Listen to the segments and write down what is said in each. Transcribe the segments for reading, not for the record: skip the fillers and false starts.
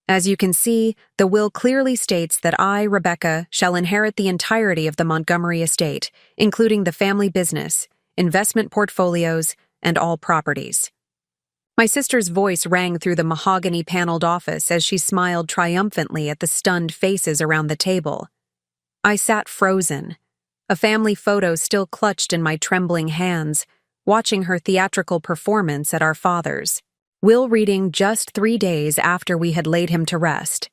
As you can see, the will clearly states that I, Rebecca, shall inherit the entirety of the Montgomery estate, including the family business, investment portfolios, and all properties. My sister's voice rang through the mahogany-paneled office as she smiled triumphantly at the stunned faces around the table. I sat frozen, a family photo still clutched in my trembling hands, watching her theatrical performance at our father's will reading just 3 days after we had laid him to rest.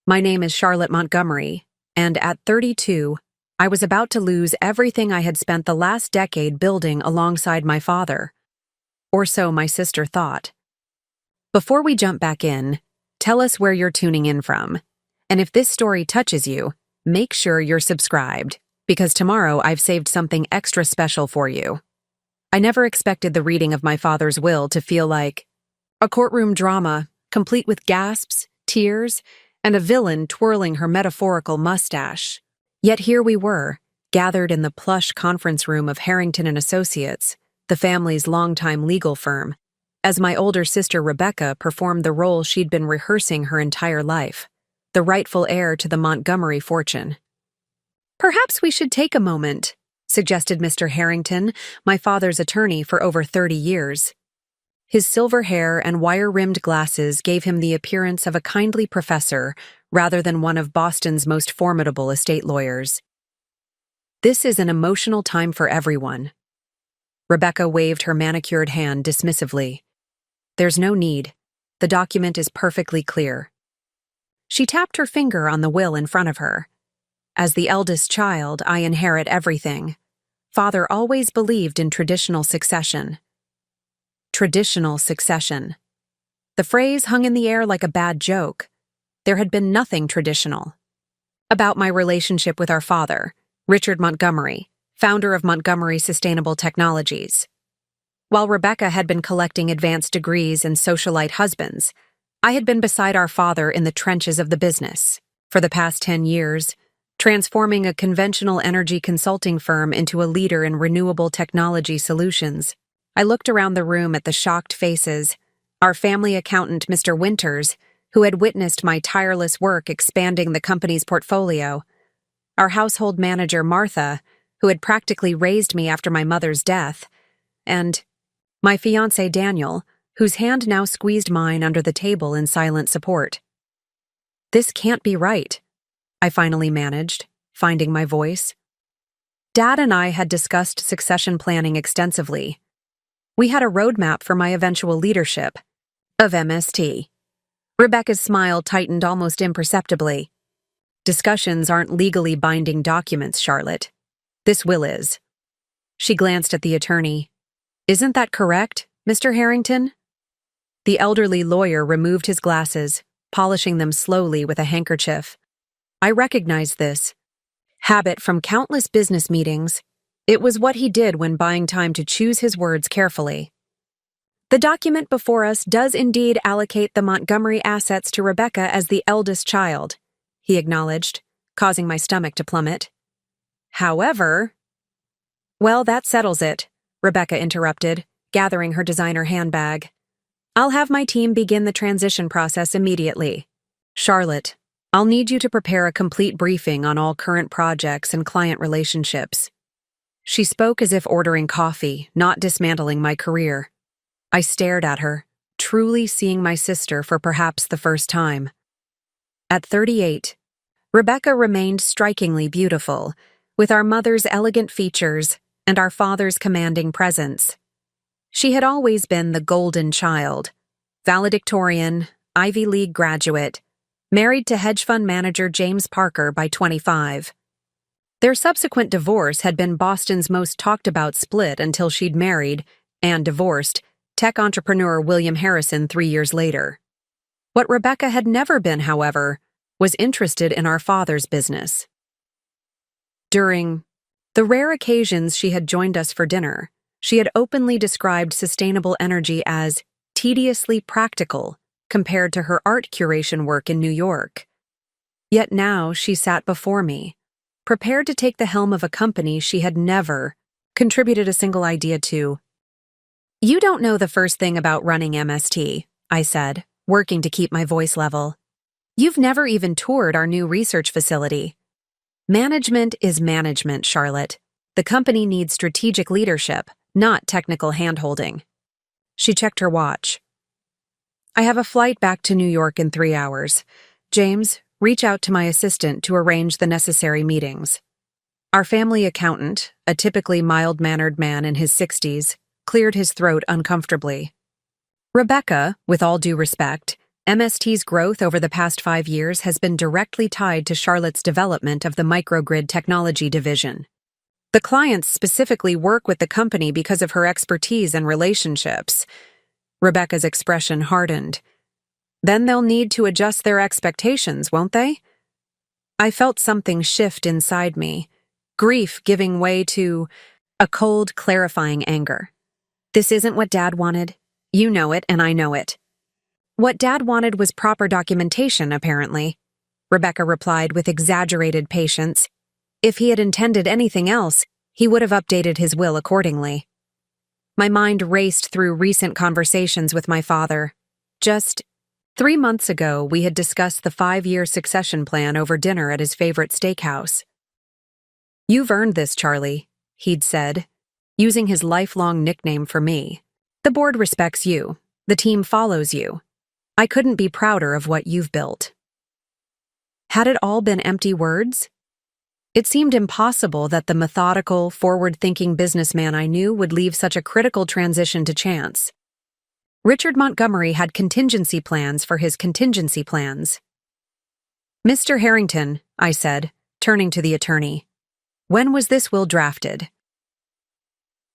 My name is Charlotte Montgomery, and at 32, I was about to lose everything I had spent the last decade building alongside my father. Or so my sister thought. Before we jump back in, tell us where you're tuning in from. And if this story touches you, make sure you're subscribed, because tomorrow I've saved something extra special for you. I never expected the reading of my father's will to feel like a courtroom drama, complete with gasps, tears, and a villain twirling her metaphorical mustache. Yet here we were, gathered in the plush conference room of Harrington and Associates, the family's longtime legal firm, as my older sister Rebecca performed the role she'd been rehearsing her entire life, the rightful heir to the Montgomery fortune. "Perhaps we should take a moment," suggested Mr. Harrington, my father's attorney for over 30 years. His silver hair and wire-rimmed glasses gave him the appearance of a kindly professor rather than one of Boston's most formidable estate lawyers. "This is an emotional time for everyone." Rebecca waved her manicured hand dismissively. "There's no need. The document is perfectly clear." She tapped her finger on the will in front of her. "As the eldest child, I inherit everything. Father always believed in traditional succession." Traditional succession. The phrase hung in the air like a bad joke. There had been nothing traditional about my relationship with our father, Richard Montgomery, founder of Montgomery Sustainable Technologies. While Rebecca had been collecting advanced degrees and socialite husbands, I had been beside our father in the trenches of the business for the past 10 years, transforming a conventional energy consulting firm into a leader in renewable technology solutions. I looked around the room at the shocked faces, our family accountant, Mr. Winters, who had witnessed my tireless work expanding the company's portfolio, our household manager, Martha, who had practically raised me after my mother's death, and my fiancé, Daniel, whose hand now squeezed mine under the table in silent support. "This can't be right," I finally managed, finding my voice. Dad and I had discussed succession planning extensively. We had a roadmap for my eventual leadership of MST. Rebecca's smile tightened almost imperceptibly. "Discussions aren't legally binding documents, Charlotte. This will is." She glanced at the attorney. "Isn't that correct, Mr. Harrington?" The elderly lawyer removed his glasses, polishing them slowly with a handkerchief. I recognized this habit from countless business meetings. It was what he did when buying time to choose his words carefully. "The document before us does indeed allocate the Montgomery assets to Rebecca as the eldest child," he acknowledged, causing my stomach to plummet. "However—" "Well, that settles it," Rebecca interrupted, gathering her designer handbag. "I'll have my team begin the transition process immediately. Charlotte, I'll need you to prepare a complete briefing on all current projects and client relationships." She spoke as if ordering coffee, not dismantling my career. I stared at her, truly seeing my sister for perhaps the first time. At 38, Rebecca remained strikingly beautiful, with our mother's elegant features and our father's commanding presence. She had always been the golden child, valedictorian, Ivy League graduate, married to hedge fund manager James Parker by 25. Their subsequent divorce had been Boston's most talked-about split until she'd married, and divorced, tech entrepreneur William Harrison 3 years later. What Rebecca had never been, however, was interested in our father's business. During the rare occasions she had joined us for dinner, she had openly described sustainable energy as tediously practical compared to her art curation work in New York. Yet now she sat before me, prepared to take the helm of a company she had never contributed a single idea to. "You don't know the first thing about running MST," I said, working to keep my voice level. You've never even toured our new research facility. Management is management, Charlotte. The company needs strategic leadership, not technical handholding. She checked her watch. I have a flight back to New York in 3 hours. James, reach out to my assistant to arrange the necessary meetings. Our family accountant, a typically mild-mannered man in his 60s, cleared his throat uncomfortably. Rebecca, with all due respect, MST's growth over the past 5 years has been directly tied to Charlotte's development of the microgrid technology division. The clients specifically work with the company because of her expertise and relationships. Rebecca's expression hardened. Then they'll need to adjust their expectations, won't they? I felt something shift inside me, grief giving way to a cold, clarifying anger. This isn't what Dad wanted. You know it, and I know it. What Dad wanted was proper documentation, apparently, Rebecca replied with exaggerated patience. If he had intended anything else, he would have updated his will accordingly. My mind raced through recent conversations with my father. Just 3 months ago, we had discussed the 5-year succession plan over dinner at his favorite steakhouse. You've earned this, Charlie, he'd said, using his lifelong nickname for me. The board respects you. The team follows you. I couldn't be prouder of what you've built. Had it all been empty words? It seemed impossible that the methodical, forward-thinking businessman I knew would leave such a critical transition to chance. Richard Montgomery had contingency plans for his contingency plans. Mr. Harrington, I said, turning to the attorney, when was this will drafted?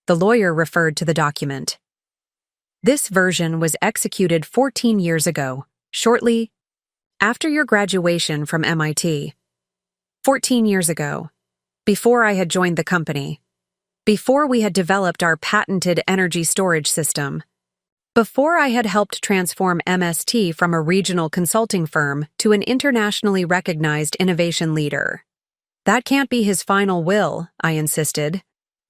The lawyer referred to the document. This version was executed 14 years ago, shortly after your graduation from MIT. 14 years ago, before I had joined the company, before we had developed our patented energy storage system, before I had helped transform MST from a regional consulting firm to an internationally recognized innovation leader. That can't be his final will, I insisted.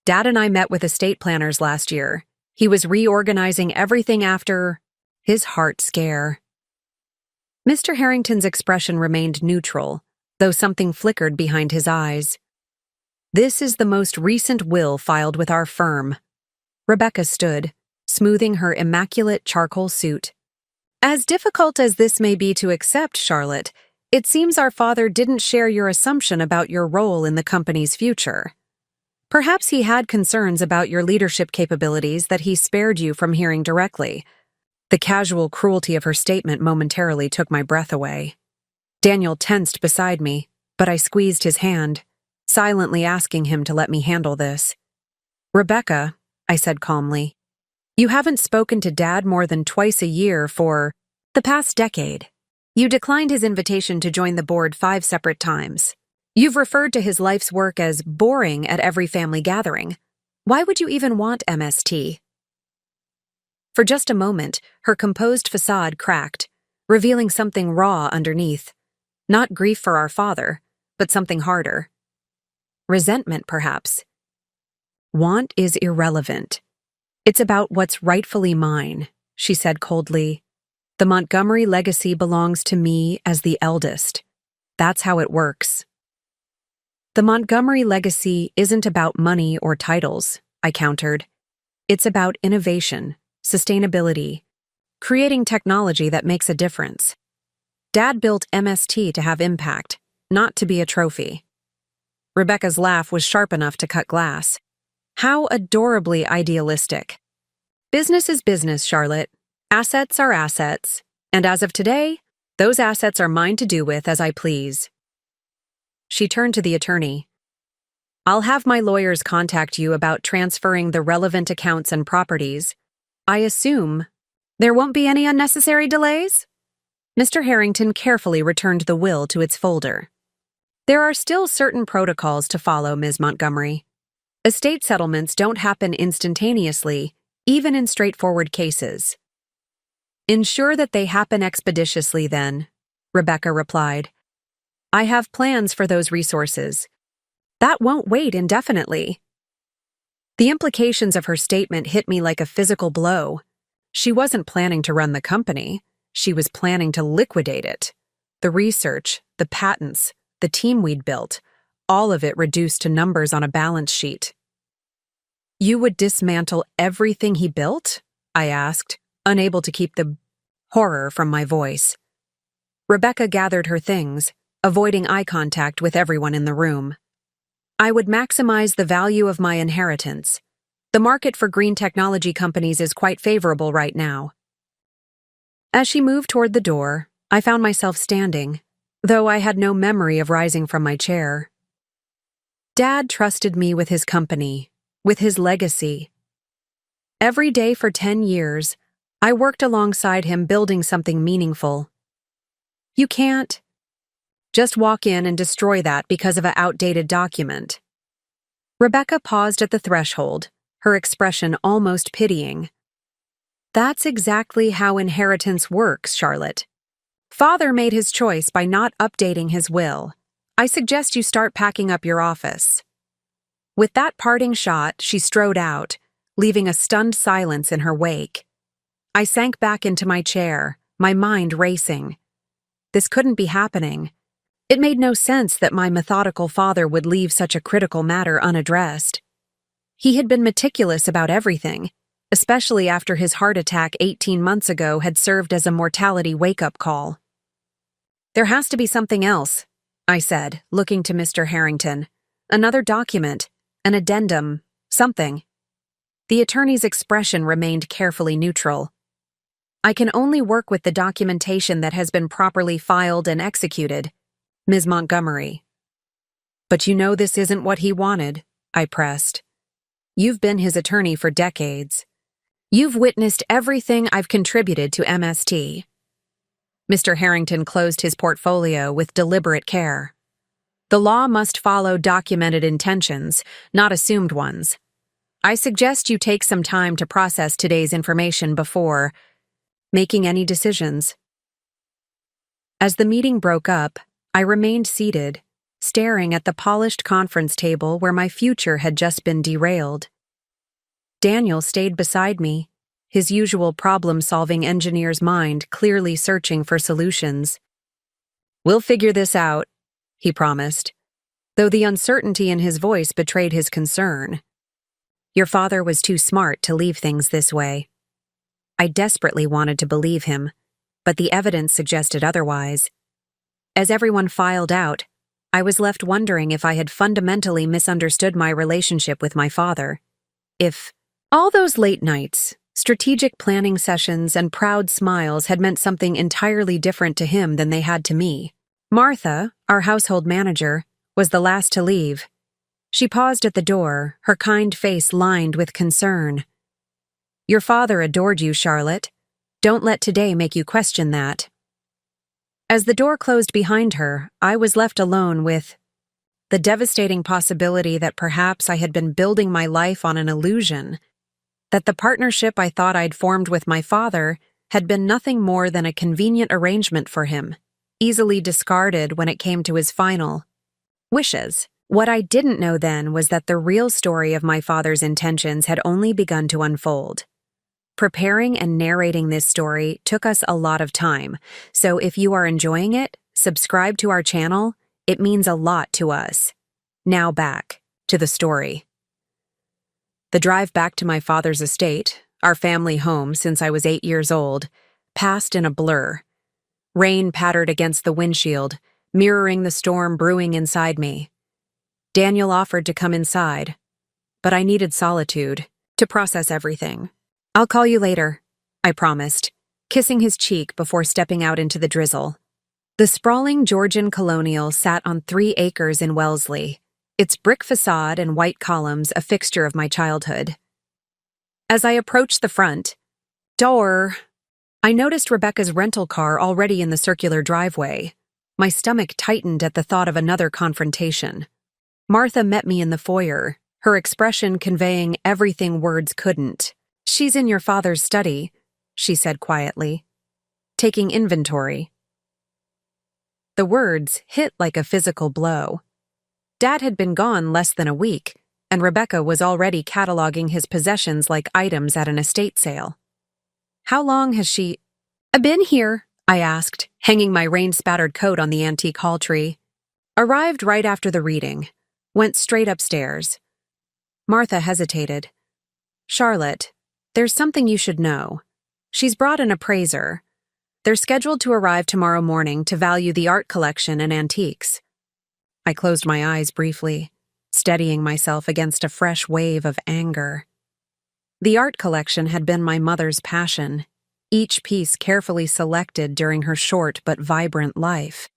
Dad and I met with estate planners last year. He was reorganizing everything after his heart scare. Mr. Harrington's expression remained neutral, though something flickered behind his eyes. This is the most recent will filed with our firm. Rebecca stood, smoothing her immaculate charcoal suit. As difficult as this may be to accept, Charlotte, it seems our father didn't share your assumption about your role in the company's future. Perhaps he had concerns about your leadership capabilities that he spared you from hearing directly. The casual cruelty of her statement momentarily took my breath away. Daniel tensed beside me, but I squeezed his hand, silently asking him to let me handle this. Rebecca, I said calmly, you haven't spoken to Dad more than twice a year for the past decade. You declined his invitation to join the board 5 separate times. You've referred to his life's work as boring at every family gathering. Why would you even want MST? For just a moment, her composed facade cracked, revealing something raw underneath. Not grief for our father, but something harder. Resentment, perhaps. Want is irrelevant. It's about what's rightfully mine, she said coldly. The Montgomery legacy belongs to me as the eldest. That's how it works. The Montgomery legacy isn't about money or titles, I countered. It's about innovation, sustainability, creating technology that makes a difference. Dad built MST to have impact, not to be a trophy. Rebecca's laugh was sharp enough to cut glass. How adorably idealistic. Business is business, Charlotte. Assets are assets. And as of today, those assets are mine to do with as I please. She turned to the attorney. I'll have my lawyers contact you about transferring the relevant accounts and properties. I assume there won't be any unnecessary delays? Mr. Harrington carefully returned the will to its folder. There are still certain protocols to follow, Ms. Montgomery. Estate settlements don't happen instantaneously, even in straightforward cases. Ensure that they happen expeditiously, then, Rebecca replied. I have plans for those resources. That won't wait indefinitely. The implications of her statement hit me like a physical blow. She wasn't planning to run the company. She was planning to liquidate it. The research, the patents, the team we'd built, all of it reduced to numbers on a balance sheet. "You would dismantle everything he built?" I asked, unable to keep the horror from my voice. Rebecca gathered her things, avoiding eye contact with everyone in the room. "I would maximize the value of my inheritance. The market for green technology companies is quite favorable right now." As she moved toward the door, I found myself standing, though I had no memory of rising from my chair. Dad trusted me with his company, with his legacy. Every day for 10 years, I worked alongside him building something meaningful. You can't just walk in and destroy that because of an outdated document. Rebecca paused at the threshold, her expression almost pitying. "That's exactly how inheritance works, Charlotte. Father made his choice by not updating his will. I suggest you start packing up your office." With that parting shot, she strode out, leaving a stunned silence in her wake. I sank back into my chair, my mind racing. This couldn't be happening. It made no sense that my methodical father would leave such a critical matter unaddressed. He had been meticulous about everything, especially after his heart attack 18 months ago had served as a mortality wake-up call. "There has to be something else," I said, looking to Mr. Harrington. "Another document, an addendum, something." The attorney's expression remained carefully neutral. "I can only work with the documentation that has been properly filed and executed, Ms. Montgomery." "But you know this isn't what he wanted," I pressed. "You've been his attorney for decades. You've witnessed everything I've contributed to MST." Mr. Harrington closed his portfolio with deliberate care. "The law must follow documented intentions, not assumed ones. I suggest you take some time to process today's information before making any decisions." As the meeting broke up, I remained seated, staring at the polished conference table where my future had just been derailed. Daniel stayed beside me, his usual problem-solving engineer's mind clearly searching for solutions. "We'll figure this out," he promised, though the uncertainty in his voice betrayed his concern. "Your father was too smart to leave things this way." I desperately wanted to believe him, but the evidence suggested otherwise. As everyone filed out, I was left wondering if I had fundamentally misunderstood my relationship with my father. If all those late nights, strategic planning sessions, and proud smiles had meant something entirely different to him than they had to me. Martha, our household manager, was the last to leave. She paused at the door, her kind face lined with concern. "Your father adored you, Charlotte. Don't let today make you question that." As the door closed behind her, I was left alone with the devastating possibility that perhaps I had been building my life on an illusion, that the partnership I thought I'd formed with my father had been nothing more than a convenient arrangement for him, easily discarded when it came to his final wishes. What I didn't know then was that the real story of my father's intentions had only begun to unfold. Preparing and narrating this story took us a lot of time, so if you are enjoying it, subscribe to our channel. It means a lot to us. Now back to the story. The drive back to my father's estate, our family home since I was 8 years old, passed in a blur. Rain pattered against the windshield, mirroring the storm brewing inside me. Daniel offered to come inside, but I needed solitude to process everything. "I'll call you later," I promised, kissing his cheek before stepping out into the drizzle. The sprawling Georgian colonial sat on 3 acres in Wellesley, its brick facade and white columns a fixture of my childhood. As I approached the front door, I noticed Rebecca's rental car already in the circular driveway. My stomach tightened at the thought of another confrontation. Martha met me in the foyer, her expression conveying everything words couldn't. "She's in your father's study," she said quietly, "taking inventory." The words hit like a physical blow. Dad had been gone less than a week, and Rebecca was already cataloging his possessions like items at an estate sale. "How long has she been here?" I asked, hanging my rain-spattered coat on the antique hall tree. Arrived right after the reading. Went straight upstairs. Martha hesitated. Charlotte, there's something you should know. She's brought an appraiser. They're scheduled to arrive tomorrow morning to value the art collection and antiques. I closed my eyes briefly, steadying myself against a fresh wave of anger. The art collection had been my mother's passion, each piece carefully selected during her short but vibrant life.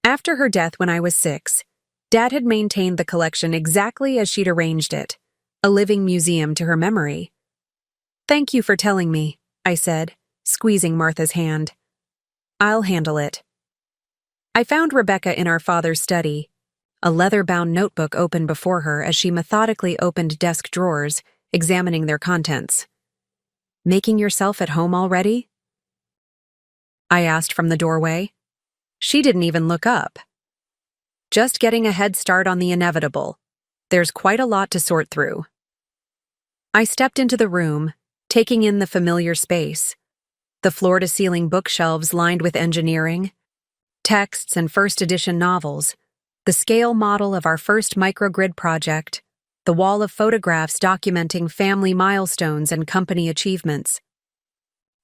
After her death when I was 6, Dad had maintained the collection exactly as she'd arranged it, a living museum to her memory. Thank you for telling me, I said, squeezing Martha's hand. I'll handle it. I found Rebecca in our father's study, a leather-bound notebook open before her as she methodically opened desk drawers, examining their contents. Making yourself at home already? I asked from the doorway. She didn't even look up. Just getting a head start on the inevitable. There's quite a lot to sort through. I stepped into the room, taking in the familiar space. The floor-to-ceiling bookshelves lined with engineering, texts and first-edition novels, the scale model of our first microgrid project, the wall of photographs documenting family milestones and company achievements.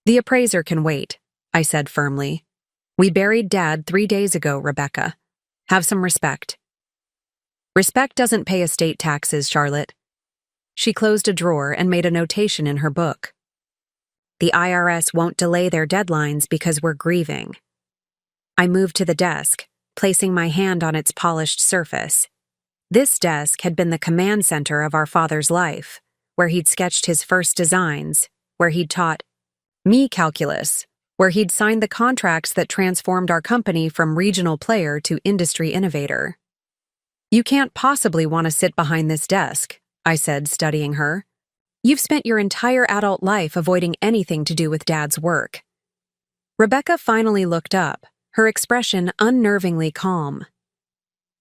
The appraiser can wait, I said firmly. We buried Dad 3 days ago, Rebecca. Have some respect. Respect doesn't pay estate taxes, Charlotte. She closed a drawer and made a notation in her book. The IRS won't delay their deadlines because we're grieving. I moved to the desk, placing my hand on its polished surface. This desk had been the command center of our father's life, where he'd sketched his first designs, where he'd taught me calculus, where he'd signed the contracts that transformed our company from regional player to industry innovator. You can't possibly want to sit behind this desk, I said, studying her. You've spent your entire adult life avoiding anything to do with Dad's work. Rebecca finally looked up, her expression unnervingly calm.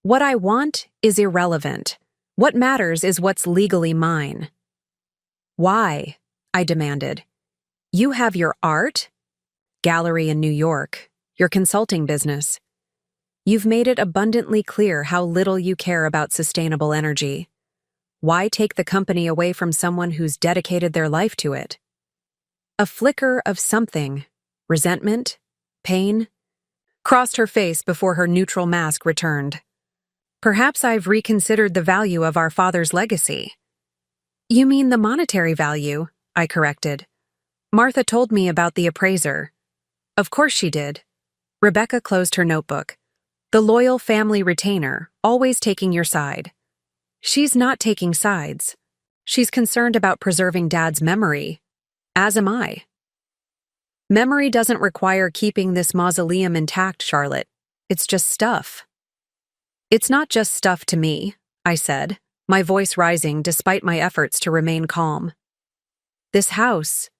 What I want is irrelevant. What matters is what's legally mine. Why? I demanded. You have your art gallery in New York, your consulting business. You've made it abundantly clear how little you care about sustainable energy. Why take the company away from someone who's dedicated their life to it? A flicker of something, resentment, pain, crossed her face before her neutral mask returned. Perhaps I've reconsidered the value of our father's legacy. You mean the monetary value, I corrected. Martha told me about the appraiser. Of course she did. Rebecca closed her notebook. The loyal family retainer, always taking your side. She's not taking sides. She's concerned about preserving Dad's memory. As am I. Memory doesn't require keeping this mausoleum intact, Charlotte. It's just stuff. It's not just stuff to me, I said, my voice rising despite my efforts to remain calm. This house,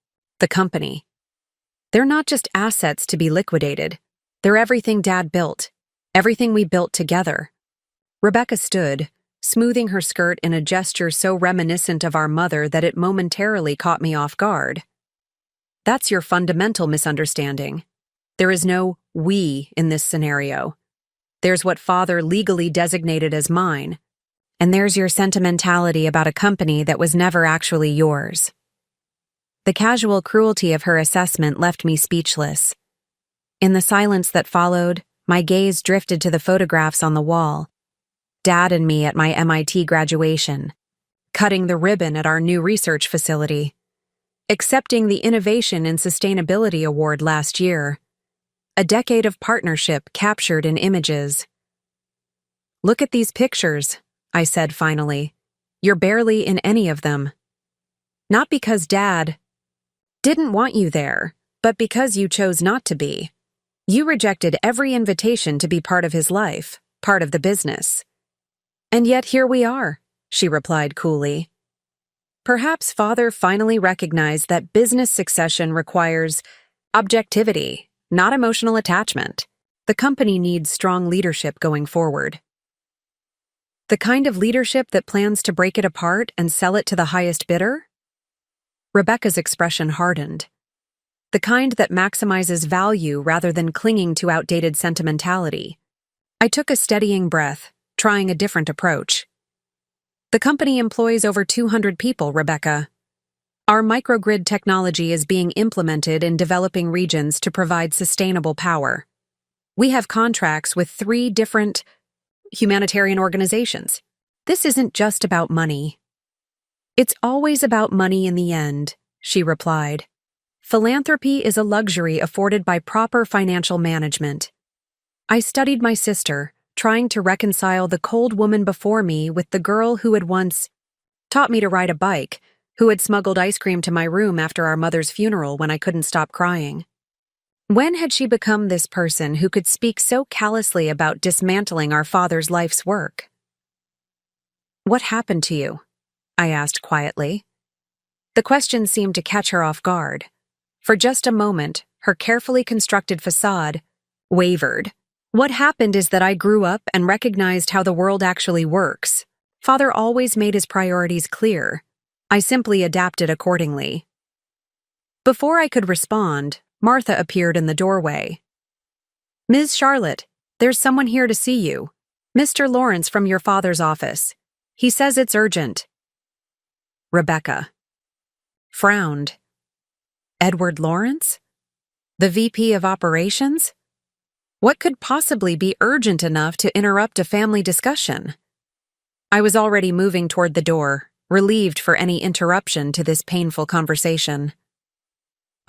the company, they're not just assets to be liquidated. They're everything Dad built, everything we built together. Rebecca stood, smoothing her skirt in a gesture so reminiscent of our mother that it momentarily caught me off guard. That's your fundamental misunderstanding. There is no we in this scenario. There's what Father legally designated as mine, and there's your sentimentality about a company that was never actually yours. The casual cruelty of her assessment left me speechless. In the silence that followed, my gaze drifted to the photographs on the wall. Dad and me at my MIT graduation, cutting the ribbon at our new research facility, accepting the Innovation in Sustainability Award last year. A decade of partnership captured in images. Look at these pictures, I said finally. You're barely in any of them. Not because Dad didn't want you there, but because you chose not to be. You rejected every invitation to be part of his life, part of the business. And yet here we are, she replied coolly. Perhaps Father finally recognized that business succession requires objectivity, not emotional attachment. The company needs strong leadership going forward. The kind of leadership that plans to break it apart and sell it to the highest bidder? Rebecca's expression hardened. the kind that maximizes value rather than clinging to outdated sentimentality. I took a steadying breath, trying a different approach. The company employs over 200 people, Rebecca. Our microgrid technology is being implemented in developing regions to provide sustainable power. We have contracts with 3 different humanitarian organizations. This isn't just about money. It's always about money in the end, she replied. Philanthropy is a luxury afforded by proper financial management. I studied my sister, trying to reconcile the cold woman before me with the girl who had once taught me to ride a bike, who had smuggled ice cream to my room after our mother's funeral when I couldn't stop crying. When had she become this person who could speak so callously about dismantling our father's life's work? What happened to you? I asked quietly. The question seemed to catch her off guard. For just a moment, her carefully constructed facade wavered. What happened is that I grew up and recognized how the world actually works. Father always made his priorities clear. I simply adapted accordingly. Before I could respond, Martha appeared in the doorway. Ms. Charlotte, there's someone here to see you. Mr. Lawrence from your father's office. He says it's urgent. Rebecca frowned. Edward Lawrence? The VP of Operations? What could possibly be urgent enough to interrupt a family discussion? I was already moving toward the door, relieved for any interruption to this painful conversation.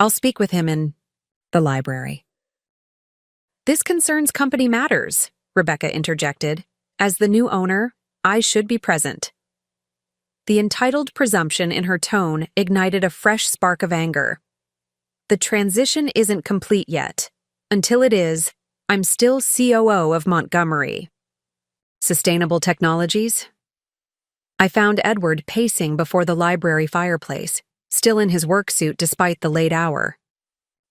I'll speak with him in the library. This concerns company matters, Rebecca interjected. As the new owner, I should be present. The entitled presumption in her tone ignited a fresh spark of anger. The transition isn't complete yet. Until it is, I'm still COO of Montgomery. Sustainable Technologies? I found Edward pacing before the library fireplace, still in his work suit despite the late hour.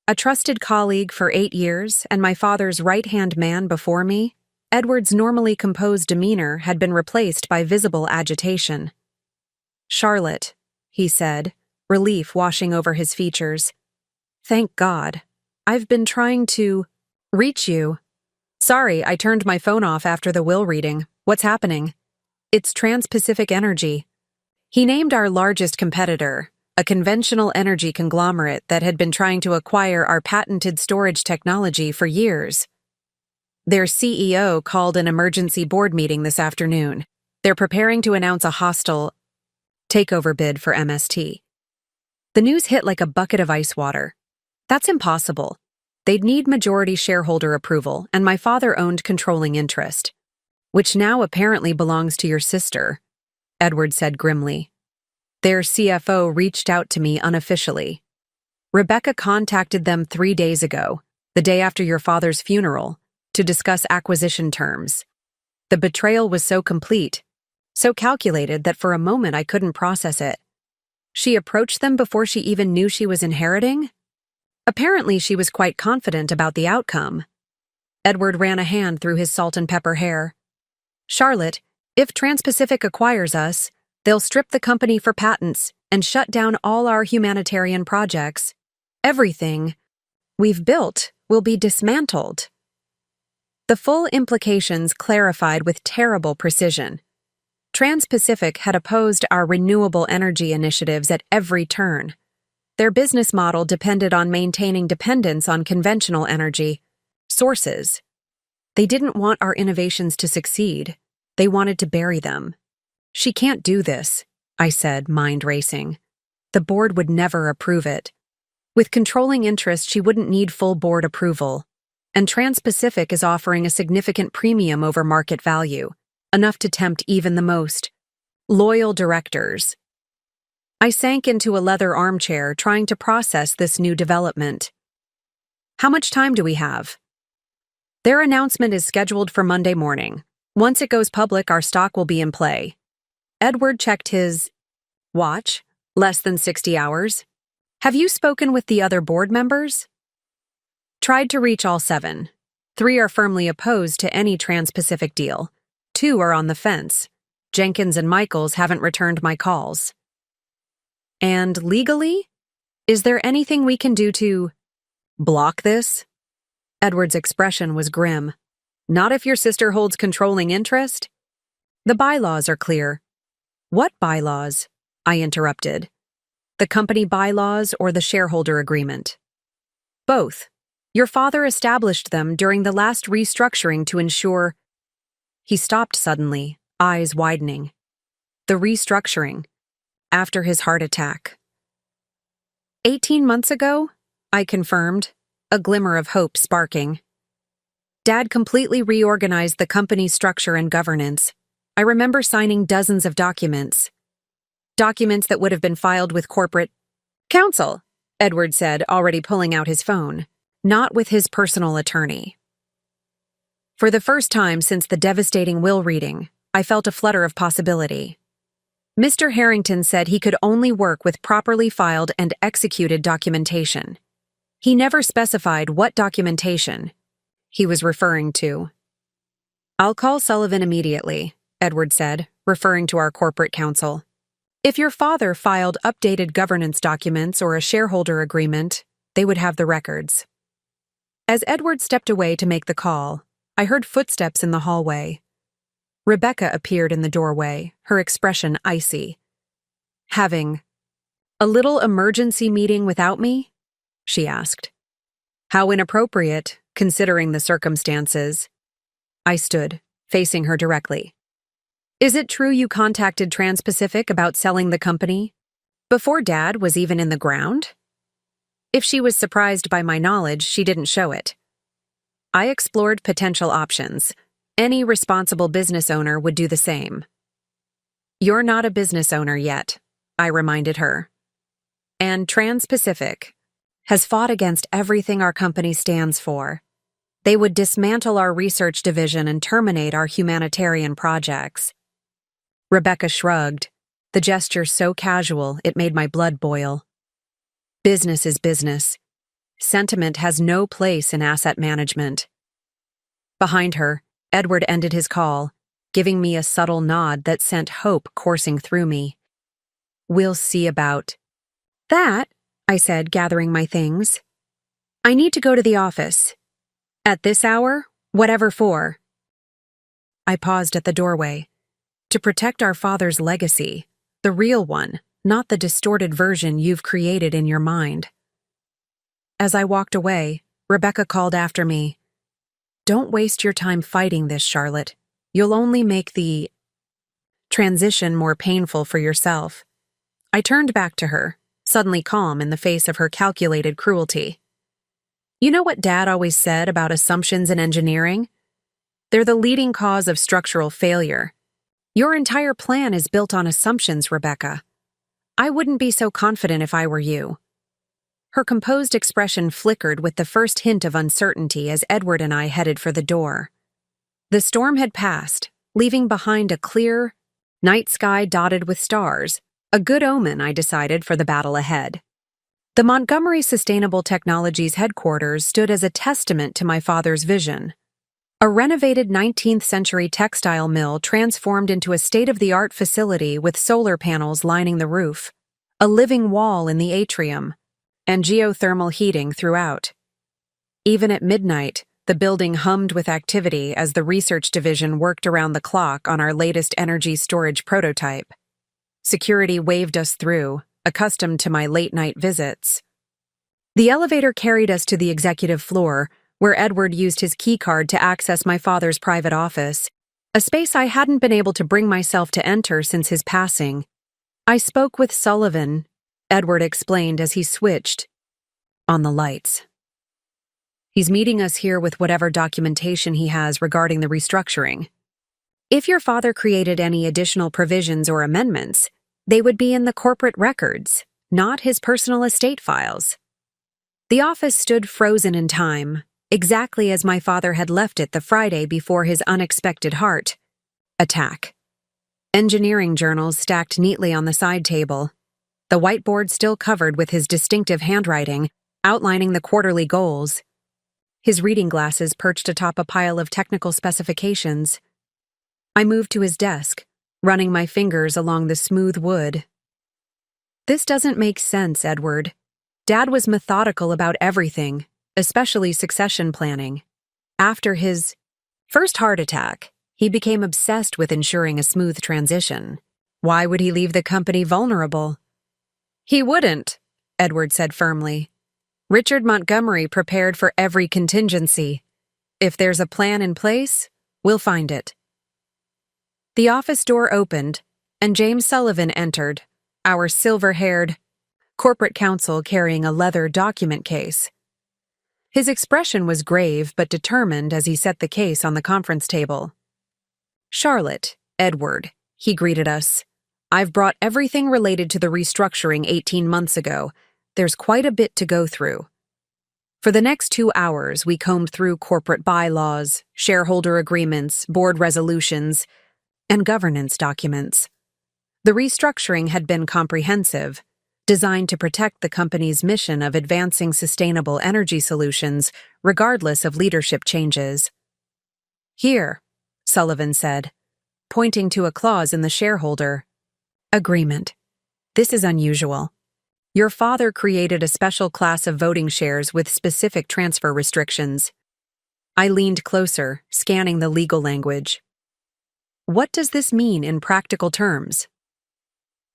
A trusted colleague for 8 years and my father's right-hand man before me, Edward's normally composed demeanor had been replaced by visible agitation. Charlotte, he said, relief washing over his features. Thank God. I've been trying to reach you. Sorry, I turned my phone off after the will reading. What's happening? It's Trans-Pacific Energy. He named our largest competitor, a conventional energy conglomerate that had been trying to acquire our patented storage technology for years. Their CEO called an emergency board meeting this afternoon. They're preparing to announce a hostile takeover bid for MST. The news hit like a bucket of ice water. That's impossible. They'd need majority shareholder approval, and my father owned controlling interest, which now apparently belongs to your sister, Edward said grimly. Their CFO reached out to me unofficially. Rebecca contacted them 3 days ago, the day after your father's funeral, to discuss acquisition terms. The betrayal was so complete, so calculated that for a moment I couldn't process it. She approached them before she even knew she was inheriting? Apparently she was quite confident about the outcome. Edward ran a hand through his salt and pepper hair. Charlotte, if Trans-Pacific acquires us, they'll strip the company for patents and shut down all our humanitarian projects. Everything we've built will be dismantled. The full implications clarified with terrible precision. Trans-Pacific had opposed our renewable energy initiatives at every turn. Their business model depended on maintaining dependence on conventional energy sources. They didn't want our innovations to succeed. They wanted to bury them. She can't do this, I said, mind racing. The board would never approve it. With controlling interest, she wouldn't need full board approval. And Trans-Pacific is offering a significant premium over market value, enough to tempt even the most loyal directors. I sank into a leather armchair trying to process this new development. How much time do we have? Their announcement is scheduled for Monday morning. Once it goes public, our stock will be in play. Edward checked his watch. Less than 60 hours. Have you spoken with the other board members? Tried to reach all 7. 3 are firmly opposed to any Trans-Pacific deal. 2 are on the fence. Jenkins and Michaels haven't returned my calls. And legally? Is there anything we can do to Block this? Edward's expression was grim. Not if your sister holds controlling interest? The bylaws are clear. What bylaws? I interrupted. The company bylaws or the shareholder agreement? Both. Your father established them during the last restructuring to ensure— He stopped suddenly, eyes widening. The restructuring. After his heart attack. 18 months ago? I confirmed, a glimmer of hope sparking. Dad completely reorganized the company's structure and governance. I remember signing dozens of documents. Documents that would have been filed with corporate counsel, Edward said, already pulling out his phone, not with his personal attorney. For the first time since the devastating will reading, I felt a flutter of possibility. Mr. Harrington said he could only work with properly filed and executed documentation. He never specified what documentation he was referring to. I'll call Sullivan immediately, Edward said, referring to our corporate counsel. If your father filed updated governance documents or a shareholder agreement, they would have the records. As Edward stepped away to make the call, I heard footsteps in the hallway. Rebecca appeared in the doorway, her expression icy. Having a little emergency meeting without me? She asked. How inappropriate, considering the circumstances. I stood, facing her directly. Is it true you contacted Trans-Pacific about selling the company? Before Dad was even in the ground? If she was surprised by my knowledge, she didn't show it. I explored potential options. Any responsible business owner would do the same. You're not a business owner yet, I reminded her. And Trans-Pacific has fought against everything our company stands for. They would dismantle our research division and terminate our humanitarian projects. Rebecca shrugged, the gesture so casual it made my blood boil. Business is business. Sentiment has no place in asset management. Behind her, Edward ended his call, giving me a subtle nod that sent hope coursing through me. We'll see about that, I said, gathering my things. I need to go to the office. At this hour, whatever for. I paused at the doorway. To protect our father's legacy, the real one, not the distorted version you've created in your mind. As I walked away, Rebecca called after me. Don't waste your time fighting this, Charlotte. You'll only make the transition more painful for yourself. I turned back to her, suddenly calm in the face of her calculated cruelty. You know what Dad always said about assumptions in engineering? They're the leading cause of structural failure. Your entire plan is built on assumptions, Rebecca. I wouldn't be so confident if I were you. Her composed expression flickered with the first hint of uncertainty as Edward and I headed for the door. The storm had passed, leaving behind a clear night sky dotted with stars, a good omen, I decided, for the battle ahead. The Montgomery Sustainable Technologies headquarters stood as a testament to my father's vision. A renovated 19th-century textile mill transformed into a state-of-the-art facility with solar panels lining the roof, a living wall in the atrium, and geothermal heating throughout. Even at midnight, the building hummed with activity as the research division worked around the clock on our latest energy storage prototype. Security waved us through, accustomed to my late-night visits. The elevator carried us to the executive floor, where Edward used his keycard to access my father's private office, a space I hadn't been able to bring myself to enter since his passing. I spoke with Sullivan, Edward explained as he switched on the lights. He's meeting us here with whatever documentation he has regarding the restructuring. If your father created any additional provisions or amendments, they would be in the corporate records, not his personal estate files. The office stood frozen in time, exactly as my father had left it the Friday before his unexpected heart attack. Engineering journals stacked neatly on the side table, the whiteboard still covered with his distinctive handwriting, outlining the quarterly goals. His reading glasses perched atop a pile of technical specifications. I moved to his desk, running my fingers along the smooth wood. This doesn't make sense, Edward. Dad was methodical about everything. especially succession planning. After his first heart attack, he became obsessed with ensuring a smooth transition. Why would he leave the company vulnerable? He wouldn't, Edward said firmly. Richard Montgomery prepared for every contingency. If there's a plan in place, we'll find it. The office door opened, and James Sullivan entered, our silver-haired corporate counsel carrying a leather document case. His expression was grave but determined as he set the case on the conference table. Charlotte, Edward, he greeted us. I've brought everything related to the restructuring 18 months ago. There's quite a bit to go through. For the next 2 hours, we combed through corporate bylaws, shareholder agreements, board resolutions, and governance documents. The restructuring had been comprehensive, designed to protect the company's mission of advancing sustainable energy solutions regardless of leadership changes. Here, Sullivan said, pointing to a clause in the shareholder agreement. This is unusual. Your father created a special class of voting shares with specific transfer restrictions. I leaned closer, scanning the legal language. What does this mean in practical terms?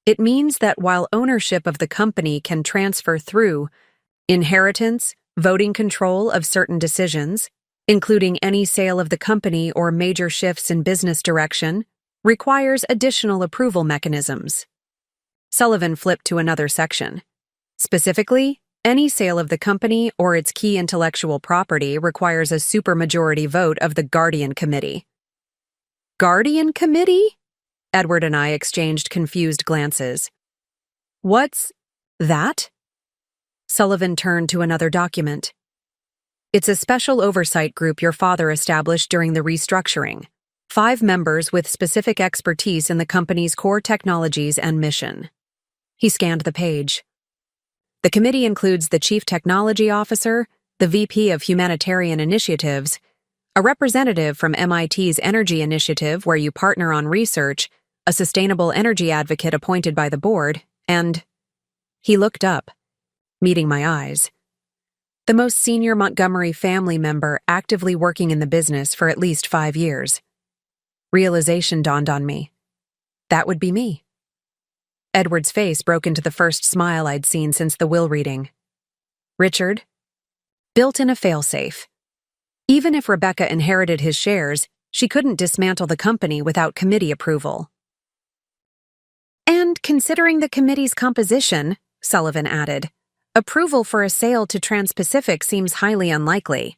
It means that while ownership of the company can transfer through inheritance, voting control of certain decisions, including any sale of the company or major shifts in business direction, requires additional approval mechanisms. Sullivan flipped to another section. Specifically, any sale of the company or its key intellectual property requires a supermajority vote of the Guardian Committee. Guardian Committee? Edward and I exchanged confused glances. What's that? Sullivan turned to another document. It's a special oversight group your father established during the restructuring. 5 members with specific expertise in the company's core technologies and mission. He scanned the page. The committee includes the Chief Technology Officer, the VP of Humanitarian Initiatives, a representative from MIT's Energy Initiative where you partner on research, a sustainable energy advocate appointed by the board, and… He looked up, meeting my eyes. The most senior Montgomery family member actively working in the business for at least 5 years. Realization dawned on me. That would be me. Edward's face broke into the first smile I'd seen since the will reading. Richard, built in a failsafe. Even if Rebecca inherited his shares, she couldn't dismantle the company without committee approval. And considering the committee's composition, Sullivan added, approval for a sale to Trans-Pacific seems highly unlikely.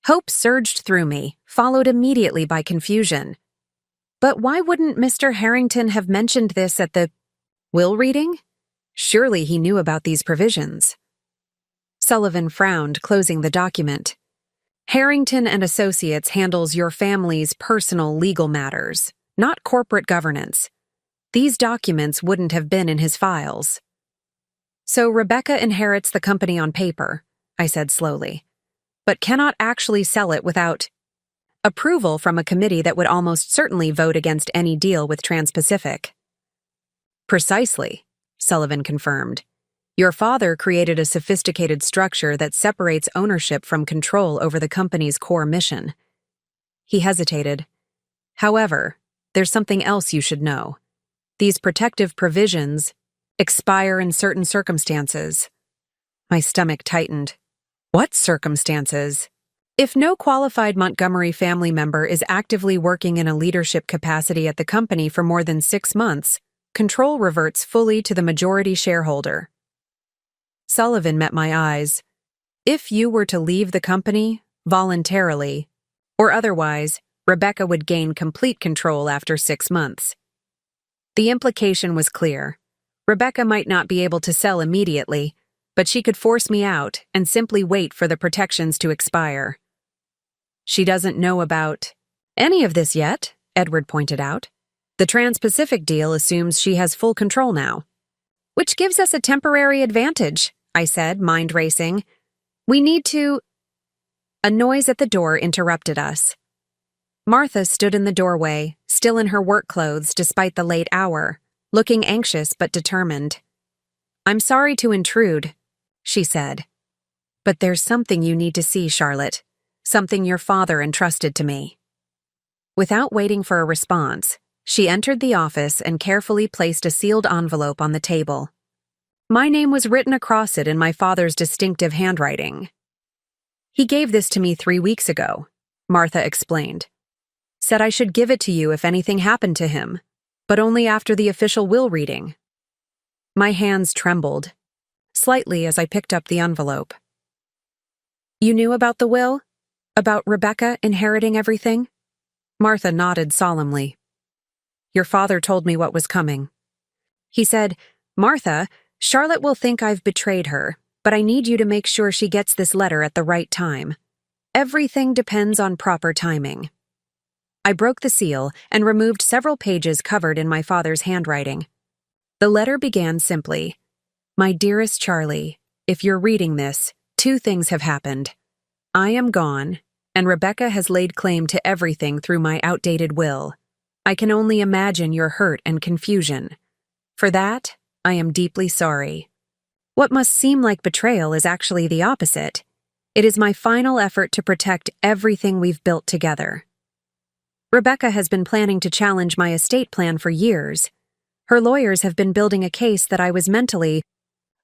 Hope surged through me, followed immediately by confusion. But why wouldn't Mr. Harrington have mentioned this at the will reading? Surely he knew about these provisions. Sullivan frowned, closing the document. Harrington and Associates handles your family's personal legal matters, not corporate governance. These documents wouldn't have been in his files. So Rebecca inherits the company on paper, I said slowly, but cannot actually sell it without approval from a committee that would almost certainly vote against any deal with Trans-Pacific. Precisely, Sullivan confirmed. Your father created a sophisticated structure that separates ownership from control over the company's core mission. He hesitated. However, there's something else you should know. These protective provisions expire in certain circumstances. My stomach tightened. What circumstances? If no qualified Montgomery family member is actively working in a leadership capacity at the company for more than 6 months, control reverts fully to the majority shareholder. Sullivan met my eyes. If you were to leave the company, voluntarily, or otherwise, Rebecca would gain complete control after 6 months. The implication was clear. Rebecca might not be able to sell immediately, but she could force me out and simply wait for the protections to expire. She doesn't know about any of this yet, Edward pointed out. The Trans-Pacific deal assumes she has full control now. Which gives us a temporary advantage, I said, mind racing. We need to… A noise at the door interrupted us. Martha stood in the doorway, still in her work clothes despite the late hour, looking anxious but determined. I'm sorry to intrude, she said. But there's something you need to see, Charlotte. Something your father entrusted to me. Without waiting for a response, she entered the office and carefully placed a sealed envelope on the table. My name was written across it in my father's distinctive handwriting. He gave this to me 3 weeks ago, Martha explained. Said I should give it to you if anything happened to him, but only after the official will reading. My hands trembled, slightly as I picked up the envelope. You knew about the will? About Rebecca inheriting everything? Martha nodded solemnly. Your father told me what was coming. He said, Martha, Charlotte will think I've betrayed her, but I need you to make sure she gets this letter at the right time. Everything depends on proper timing. I broke the seal and removed several pages covered in my father's handwriting. The letter began simply, My dearest Charlie, if you're reading this, 2 things have happened. I am gone, and Rebecca has laid claim to everything through my outdated will. I can only imagine your hurt and confusion. For that, I am deeply sorry. What must seem like betrayal is actually the opposite. It is my final effort to protect everything we've built together. Rebecca has been planning to challenge my estate plan for years. Her lawyers have been building a case that I was mentally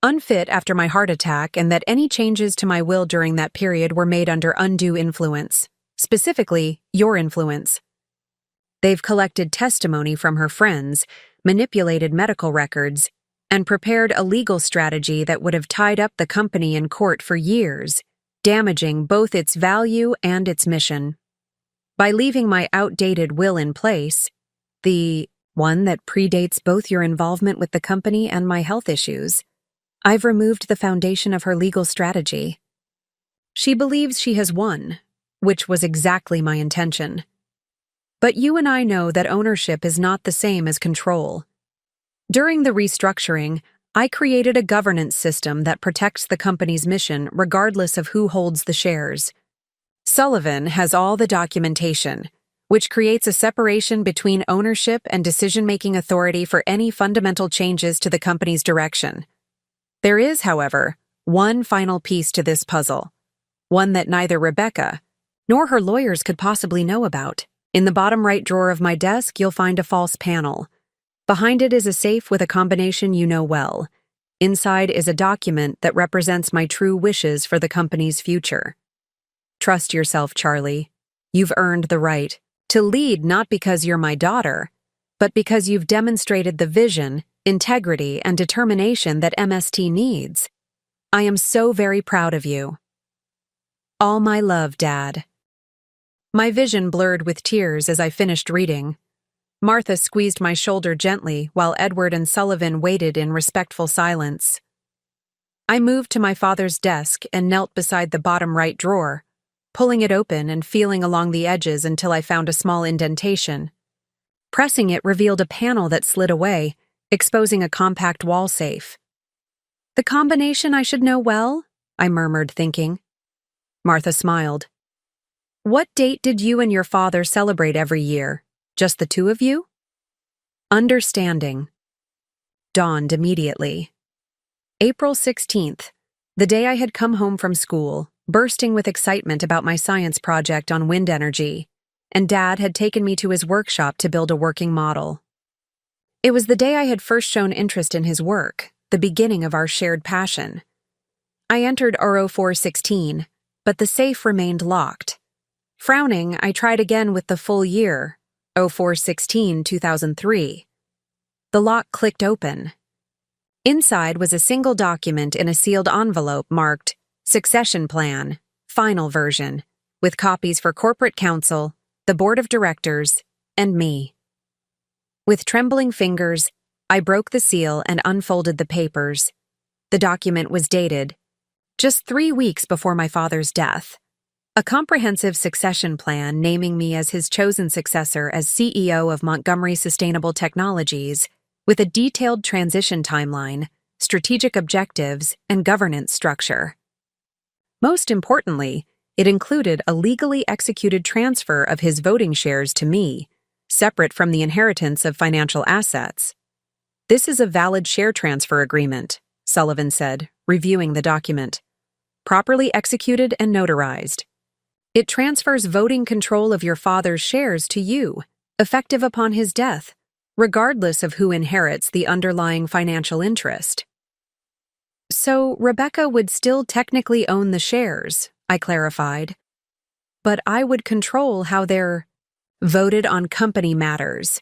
unfit after my heart attack and that any changes to my will during that period were made under undue influence, specifically your influence. They've collected testimony from her friends, manipulated medical records, and prepared a legal strategy that would have tied up the company in court for years, damaging both its value and its mission. By leaving my outdated will in place, the one that predates both your involvement with the company and my health issues, I've removed the foundation of her legal strategy. She believes she has won, which was exactly my intention. But you and I know that ownership is not the same as control. During the restructuring, I created a governance system that protects the company's mission regardless of who holds the shares. Sullivan has all the documentation, which creates a separation between ownership and decision-making authority for any fundamental changes to the company's direction. There is, however, one final piece to this puzzle, one that neither Rebecca nor her lawyers could possibly know about. In the bottom right drawer of my desk, you'll find a false panel. Behind it is a safe with a combination you know well. Inside is a document that represents my true wishes for the company's future. Trust yourself, Charlie. You've earned the right to lead not because you're my daughter, but because you've demonstrated the vision, integrity, and determination that MST needs. I am so very proud of you. All my love, Dad. My vision blurred with tears as I finished reading. Martha squeezed my shoulder gently while Edward and Sullivan waited in respectful silence. I moved to my father's desk and knelt beside the bottom right drawer, pulling it open and feeling along the edges until I found a small indentation. Pressing it revealed a panel that slid away, exposing a compact wall safe. The combination I should know well, I murmured, thinking. Martha smiled. What date did you and your father celebrate every year? Just the 2 of you? Understanding dawned immediately. April 16th, the day I had come home from school, bursting with excitement about my science project on wind energy, and Dad had taken me to his workshop to build a working model. It was the day I had first shown interest in his work, the beginning of our shared passion. I entered RO 416, but the safe remained locked. Frowning, I tried again with the full year, 04/16/2003. The lock clicked open. Inside was a single document in a sealed envelope marked Succession Plan, Final Version, with copies for corporate counsel, the board of directors, and me. With trembling fingers, I broke the seal and unfolded the papers. The document was dated just 3 weeks before my father's death. A comprehensive succession plan naming me as his chosen successor as CEO of Montgomery Sustainable Technologies, with a detailed transition timeline, strategic objectives, and governance structure. Most importantly, it included a legally executed transfer of his voting shares to me, separate from the inheritance of financial assets. This is a valid share transfer agreement, Sullivan said, reviewing the document. properly executed and notarized. It transfers voting control of your father's shares to you, effective upon his death, regardless of who inherits the underlying financial interest. So Rebecca would still technically own the shares, I clarified, but I would control how they're voted on company matters.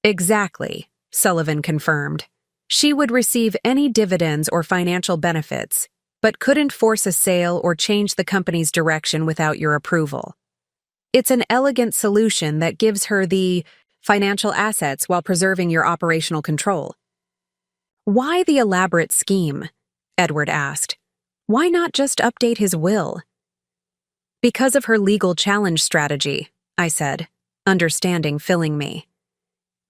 Exactly, Sullivan confirmed. She would receive any dividends or financial benefits, but couldn't force a sale or change the company's direction without your approval. It's an elegant solution that gives her the financial assets while preserving your operational control. Why the elaborate scheme? Edward asked. Why not just update his will? Because of her legal challenge strategy, I said, understanding filling me.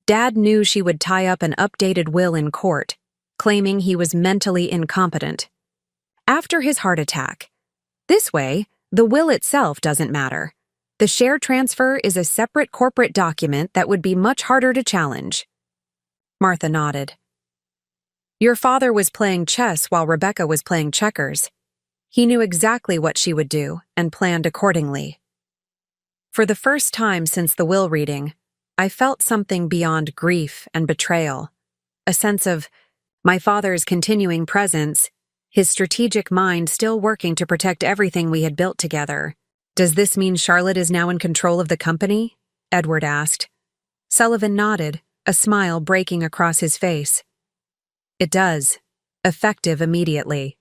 Dad knew she would tie up an updated will in court, claiming he was mentally incompetent. After his heart attack. This way, the will itself doesn't matter. The share transfer is a separate corporate document that would be much harder to challenge. Martha nodded. Your father was playing chess while Rebecca was playing checkers. He knew exactly what she would do and planned accordingly. For the first time since the will reading, I felt something beyond grief and betrayal. A sense of my father's continuing presence, his strategic mind still working to protect everything we had built together. Does this mean Charlotte is now in control of the company? Edward asked. Sullivan nodded, a smile breaking across his face. It does, effective immediately.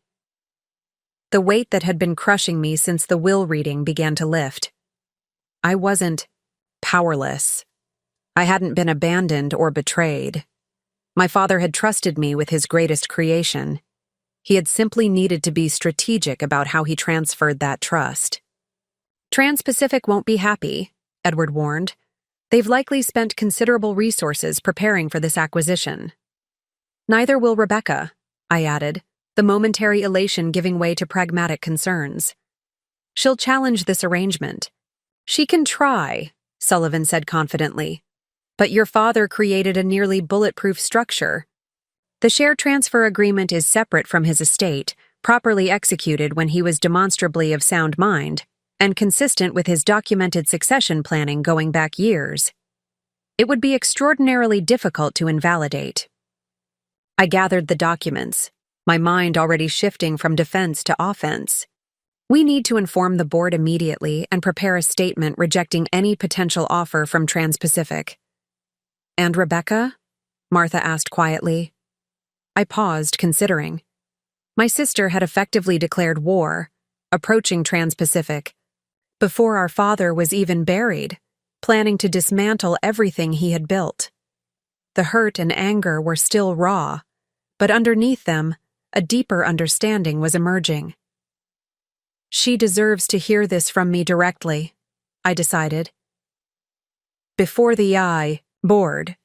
The weight that had been crushing me since the will reading began to lift. I wasn't powerless. I hadn't been abandoned or betrayed. My father had trusted me with his greatest creation. He had simply needed to be strategic about how he transferred that trust. Trans-Pacific won't be happy, Edward warned. They've likely spent considerable resources preparing for this acquisition. Neither will Rebecca, I added, the momentary elation giving way to pragmatic concerns. She'll challenge this arrangement. She can try, Sullivan said confidently. But your father created a nearly bulletproof structure. The share transfer agreement is separate from his estate, properly executed when he was demonstrably of sound mind, and consistent with his documented succession planning going back years. It would be extraordinarily difficult to invalidate. I gathered the documents, my mind already shifting from defense to offense. We need to inform the board immediately and prepare a statement rejecting any potential offer from Trans-Pacific. And Rebecca? Martha asked quietly. I paused, considering. My sister had effectively declared war, approaching Trans-Pacific, before our father was even buried, planning to dismantle everything he had built. The hurt and anger were still raw, but underneath them, a deeper understanding was emerging. She deserves to hear this from me directly, I decided. Before the board,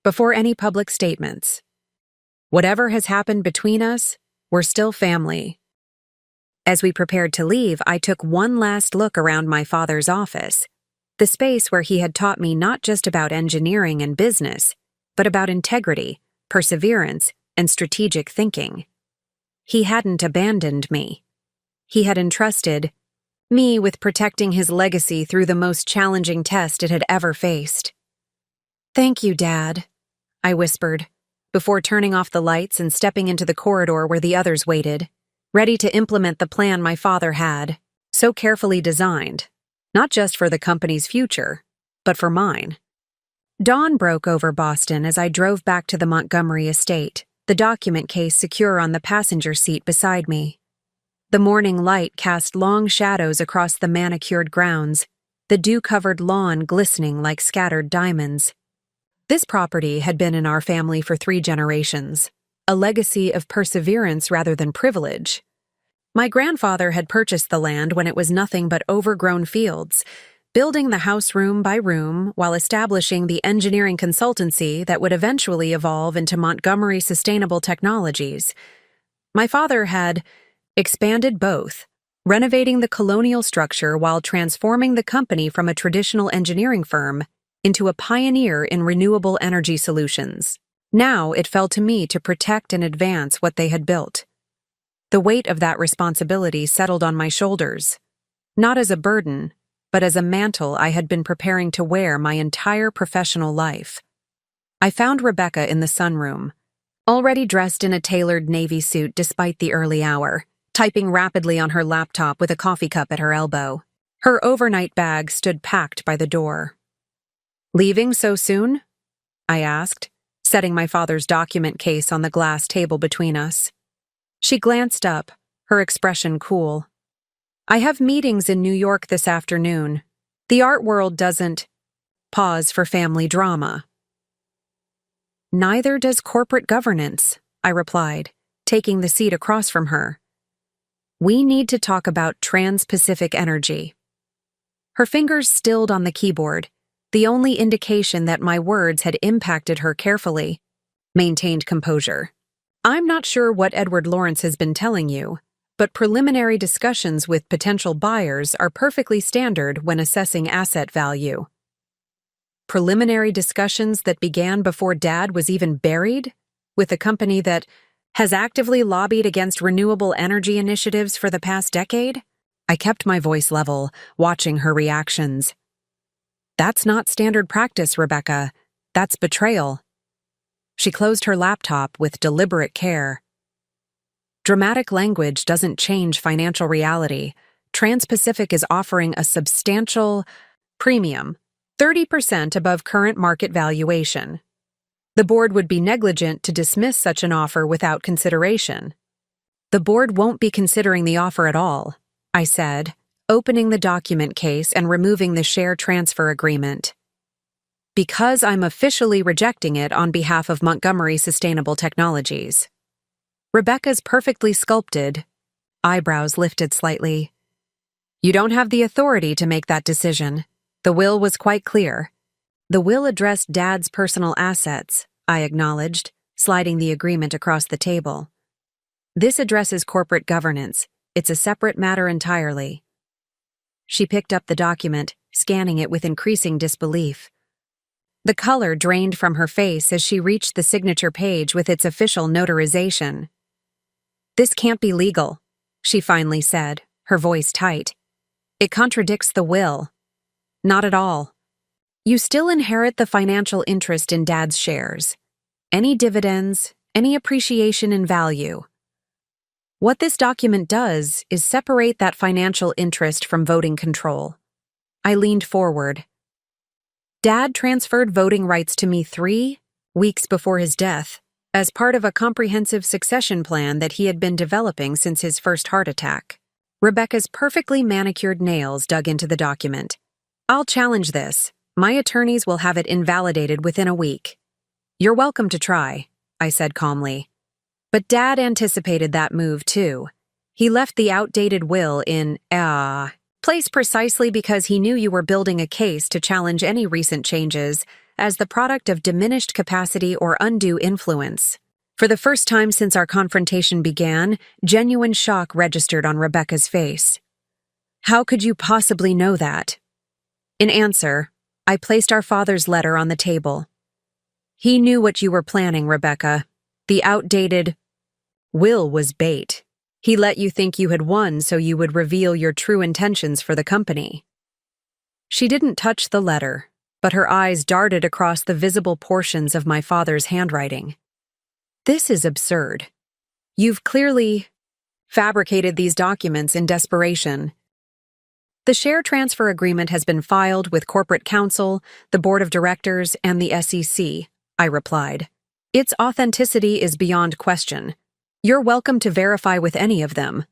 before any public statements. Whatever has happened between us, we're still family. As we prepared to leave, I took one last look around my father's office, the space where he had taught me not just about engineering and business, but about integrity, perseverance, and strategic thinking. He hadn't abandoned me. He had entrusted me with protecting his legacy through the most challenging test it had ever faced. Thank you, Dad, I whispered, before turning off the lights and stepping into the corridor where the others waited, ready to implement the plan my father had, so carefully designed, not just for the company's future, but for mine. Dawn broke over Boston as I drove back to the Montgomery estate, the document case secure on the passenger seat beside me. The morning light cast long shadows across the manicured grounds, the dew-covered lawn glistening like scattered diamonds. This property had been in our family for 3 generations, a legacy of perseverance rather than privilege. My grandfather had purchased the land when it was nothing but overgrown fields, building the house room by room while establishing the engineering consultancy that would eventually evolve into Montgomery Sustainable Technologies. My father had expanded both, renovating the colonial structure while transforming the company from a traditional engineering firm into a pioneer in renewable energy solutions. Now it fell to me to protect and advance what they had built. The weight of that responsibility settled on my shoulders, not as a burden, but as a mantle I had been preparing to wear my entire professional life. I found Rebecca in the sunroom, already dressed in a tailored navy suit despite the early hour, typing rapidly on her laptop with a coffee cup at her elbow. Her overnight bag stood packed by the door. "Leaving so soon?" I asked, setting my father's document case on the glass table between us. She glanced up, her expression cool. "I have meetings in New York this afternoon. The art world doesn't pause for family drama." "Neither does corporate governance," I replied, taking the seat across from her. "We need to talk about Trans-Pacific energy." Her fingers stilled on the keyboard, the only indication that my words had impacted her carefully. Maintained composure. "I'm not sure what Edward Lawrence has been telling you, but preliminary discussions with potential buyers are perfectly standard when assessing asset value." Preliminary discussions that began before Dad was even buried? With a company that has actively lobbied against renewable energy initiatives for the past decade? I kept my voice level, watching her reactions. "That's not standard practice, Rebecca. That's betrayal." She closed her laptop with deliberate care. "Dramatic language doesn't change financial reality. Trans-Pacific is offering a substantial premium, 30% above current market valuation. The board would be negligent to dismiss such an offer without consideration." "The board won't be considering the offer at all," I said, opening the document case and removing the share transfer agreement. "Because I'm officially rejecting it on behalf of Montgomery Sustainable Technologies." Rebecca's perfectly sculpted eyebrows lifted slightly. "You don't have the authority to make that decision. The will was quite clear." "The will addressed Dad's personal assets," I acknowledged, sliding the agreement across the table. "This addresses corporate governance. It's a separate matter entirely." She picked up the document, scanning it with increasing disbelief. The color drained from her face as she reached the signature page with its official notarization. "This can't be legal," she finally said, her voice tight. "It contradicts the will." "Not at all. You still inherit the financial interest in Dad's shares. Any dividends, any appreciation in value. What this document does is separate that financial interest from voting control." I leaned forward. "Dad transferred voting rights to me 3 weeks before his death, as part of a comprehensive succession plan that he had been developing since his first heart attack." Rebecca's perfectly manicured nails dug into the document. "I'll challenge this. My attorneys will have it invalidated within a week." "You're welcome to try," I said calmly. But Dad anticipated that move too. He left the outdated will in place precisely because he knew you were building a case to challenge any recent changes as the product of diminished capacity or undue influence. For the first time since our confrontation began, genuine shock registered on Rebecca's face. "How could you possibly know that?" In answer, I placed our father's letter on the table. "He knew what you were planning, Rebecca. The outdated will was bait. He let you think you had won so you would reveal your true intentions for the company." She didn't touch the letter, but her eyes darted across the visible portions of my father's handwriting. "This is absurd. You've clearly fabricated these documents in desperation." "The share transfer agreement has been filed with corporate counsel, the board of directors, and the SEC, I replied. "Its authenticity is beyond question. You're welcome to verify with any of them."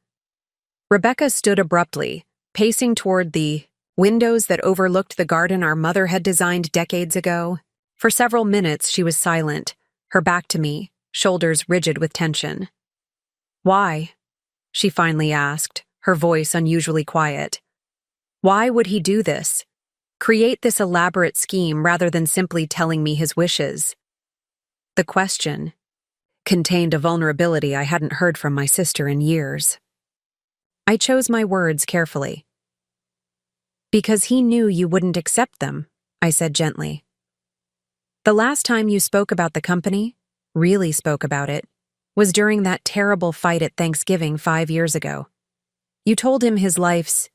Rebecca stood abruptly, pacing toward the windows that overlooked the garden our mother had designed decades ago. For several minutes she was silent, her back to me, shoulders rigid with tension. "Why?" she finally asked, her voice unusually quiet. "Why would he do this? Create this elaborate scheme rather than simply telling me his wishes?" The question contained a vulnerability I hadn't heard from my sister in years. I chose my words carefully. "Because he knew you wouldn't accept them," I said gently. "The last time you spoke about the company, really spoke about it, was during that terrible fight at Thanksgiving 5 years ago. You told him his life's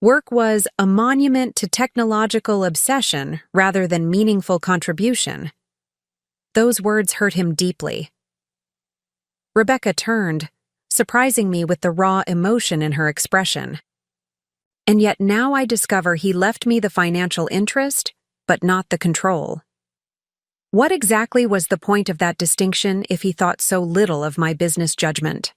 work was a monument to technological obsession rather than meaningful contribution. Those words hurt him deeply. Rebecca turned, surprising me with the raw emotion in her expression. And yet now I discover he left me the financial interest, but not the control. What exactly was the point of that distinction if he thought so little of my business judgment?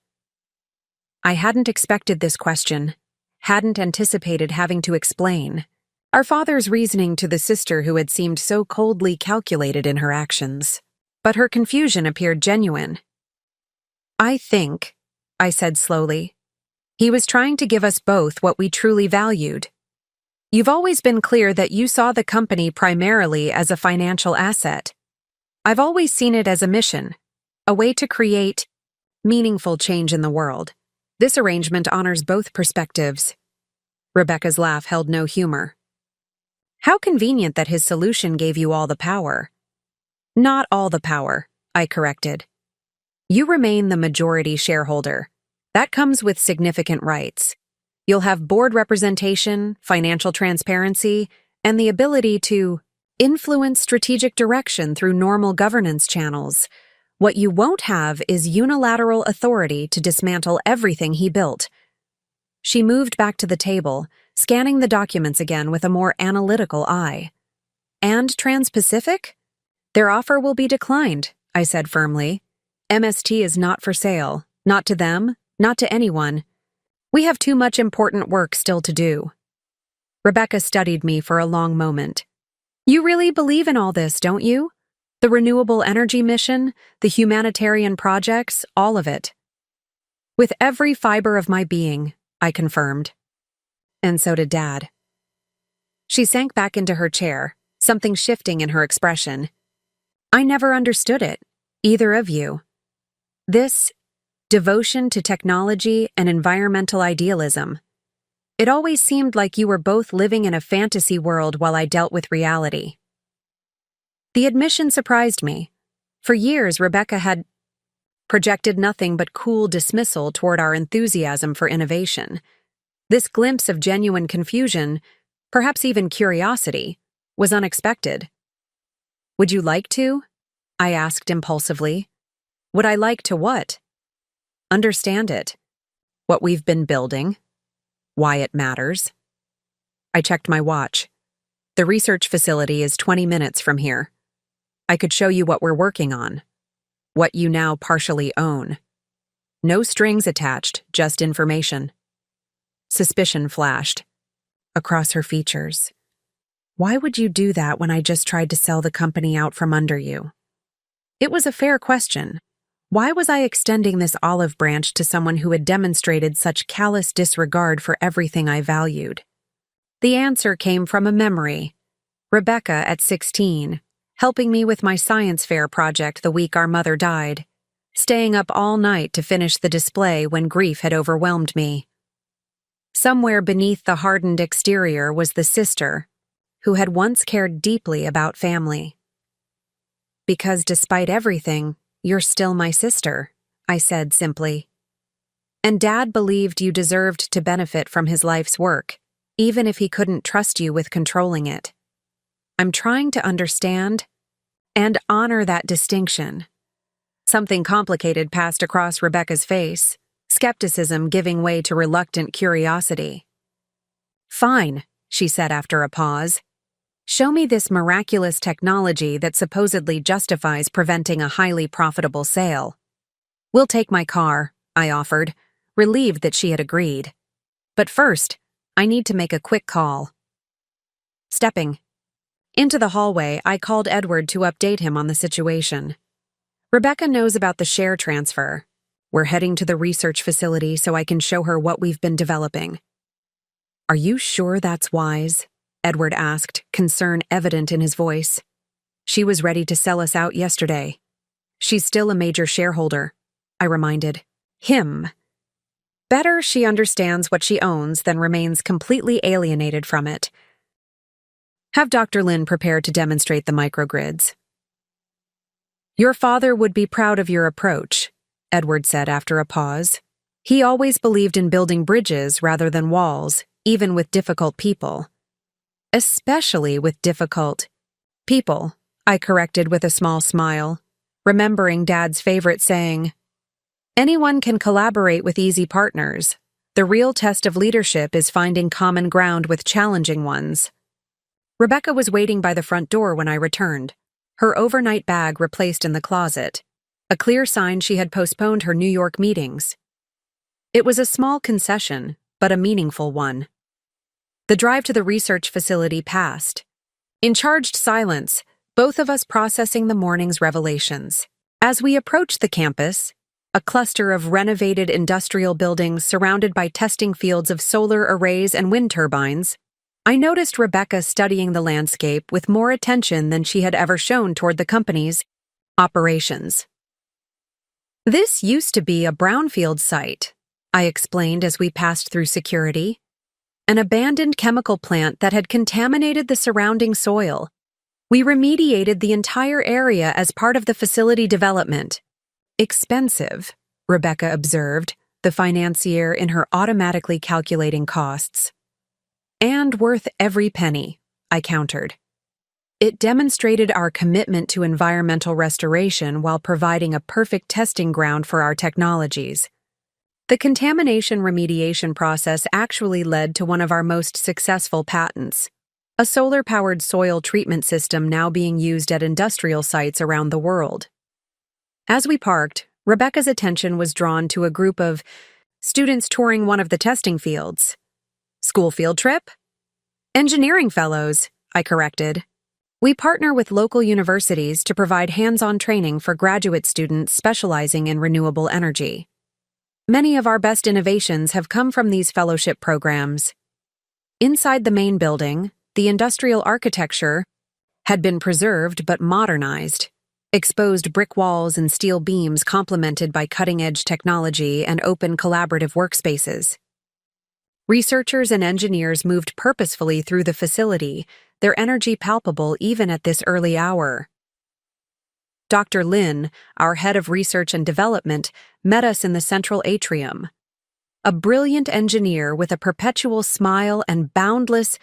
I hadn't expected this question, hadn't anticipated having to explain our father's reasoning to the sister who had seemed so coldly calculated in her actions. But her confusion appeared genuine. I think, I said slowly, he was trying to give us both what we truly valued. You've always been clear that you saw the company primarily as a financial asset. I've always seen it as a mission, a way to create meaningful change in the world. This arrangement honors both perspectives. Rebecca's laugh held no humor. How convenient that his solution gave you all the power. Not all the power, I corrected. You remain the majority shareholder. That comes with significant rights. You'll have board representation, financial transparency, and the ability to influence strategic direction through normal governance channels. What you won't have is unilateral authority to dismantle everything he built. She moved back to the table, scanning the documents again with a more analytical eye. And Trans-Pacific? Their offer will be declined, I said firmly. MST is not for sale, not to them, not to anyone. We have too much important work still to do. Rebecca studied me for a long moment. You really believe in all this, don't you? The renewable energy mission, the humanitarian projects, all of it. With every fiber of my being, I confirmed. And so did Dad. She sank back into her chair, something shifting in her expression. I never understood it, either of you. This devotion to technology and environmental idealism. It always seemed like you were both living in a fantasy world while I dealt with reality. The admission surprised me. For years, Rebecca had projected nothing but cool dismissal toward our enthusiasm for innovation. This glimpse of genuine confusion, perhaps even curiosity, was unexpected. Would you like to? I asked impulsively. Would I like to what? Understand it. What we've been building. Why it matters. I checked my watch. The research facility is 20 minutes from here. I could show you what we're working on. What you now partially own. No strings attached, just information. Suspicion flashed across her features. Why would you do that when I just tried to sell the company out from under you? It was a fair question. Why was I extending this olive branch to someone who had demonstrated such callous disregard for everything I valued? The answer came from a memory. Rebecca, at 16, helping me with my science fair project the week our mother died, staying up all night to finish the display when grief had overwhelmed me. Somewhere beneath the hardened exterior was the sister, who had once cared deeply about family. Because despite everything, you're still my sister, I said simply. And Dad believed you deserved to benefit from his life's work, even if he couldn't trust you with controlling it. I'm trying to understand and honor that distinction. Something complicated passed across Rebecca's face, skepticism giving way to reluctant curiosity. Fine, she said after a pause. Show me this miraculous technology that supposedly justifies preventing a highly profitable sale. We'll take my car, I offered, relieved that she had agreed. But first, I need to make a quick call. Stepping into the hallway, I called Edward to update him on the situation. Rebecca knows about the share transfer. We're heading to the research facility so I can show her what we've been developing. Are you sure that's wise? Edward asked, concern evident in his voice. She was ready to sell us out yesterday. She's still a major shareholder, I reminded him. Better she understands what she owns than remains completely alienated from it. Have Dr. Lin prepared to demonstrate the microgrids. Your father would be proud of your approach, Edward said after a pause. He always believed in building bridges rather than walls, even with difficult people. Especially with difficult people, I corrected with a small smile, remembering Dad's favorite saying. Anyone can collaborate with easy partners. The real test of leadership is finding common ground with challenging ones. Rebecca was waiting by the front door when I returned, her overnight bag replaced in the closet, a clear sign she had postponed her New York meetings. It was a small concession, but a meaningful one. The drive to the research facility passed. In charged silence, both of us processing the morning's revelations. As we approached the campus, a cluster of renovated industrial buildings surrounded by testing fields of solar arrays and wind turbines, I noticed Rebecca studying the landscape with more attention than she had ever shown toward the company's operations. This used to be a brownfield site, I explained as we passed through security. An abandoned chemical plant that had contaminated the surrounding soil. We remediated the entire area as part of the facility development. Expensive, Rebecca observed, the financier in her automatically calculating costs. And worth every penny, I countered. It demonstrated our commitment to environmental restoration while providing a perfect testing ground for our technologies. The contamination remediation process actually led to one of our most successful patents, a solar-powered soil treatment system now being used at industrial sites around the world. As we parked, Rebecca's attention was drawn to a group of students touring one of the testing fields. School field trip? Engineering fellows, I corrected. We partner with local universities to provide hands-on training for graduate students specializing in renewable energy. Many of our best innovations have come from these fellowship programs. Inside the main building, the industrial architecture had been preserved but modernized. Exposed brick walls and steel beams complemented by cutting-edge technology and open collaborative workspaces. Researchers and engineers moved purposefully through the facility, their energy palpable even at this early hour. Dr. Lin, our head of research and development, met us in the central atrium. A brilliant engineer with a perpetual smile and boundless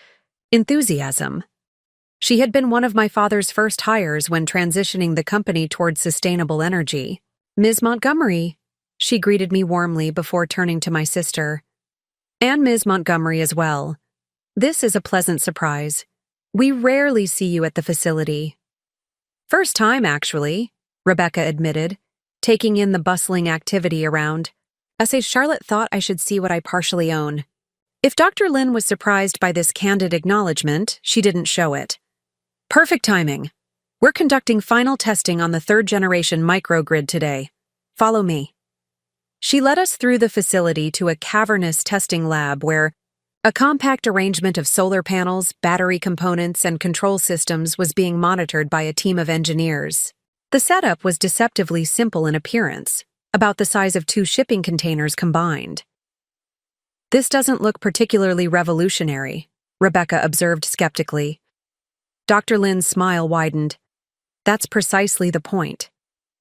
enthusiasm. She had been one of my father's first hires when transitioning the company towards sustainable energy. Ms. Montgomery, she greeted me warmly before turning to my sister. And Ms. Montgomery as well. This is a pleasant surprise. We rarely see you at the facility. First time, actually, Rebecca admitted, taking in the bustling activity around. I say Charlotte thought I should see what I partially own. If Dr. Lin was surprised by this candid acknowledgement, she didn't show it. Perfect timing. We're conducting final testing on the third-generation microgrid today. Follow me. She led us through the facility to a cavernous testing lab where a compact arrangement of solar panels, battery components, and control systems was being monitored by a team of engineers. The setup was deceptively simple in appearance, about the size of 2 shipping containers combined. This doesn't look particularly revolutionary, Rebecca observed skeptically. Dr. Lin's smile widened. That's precisely the point.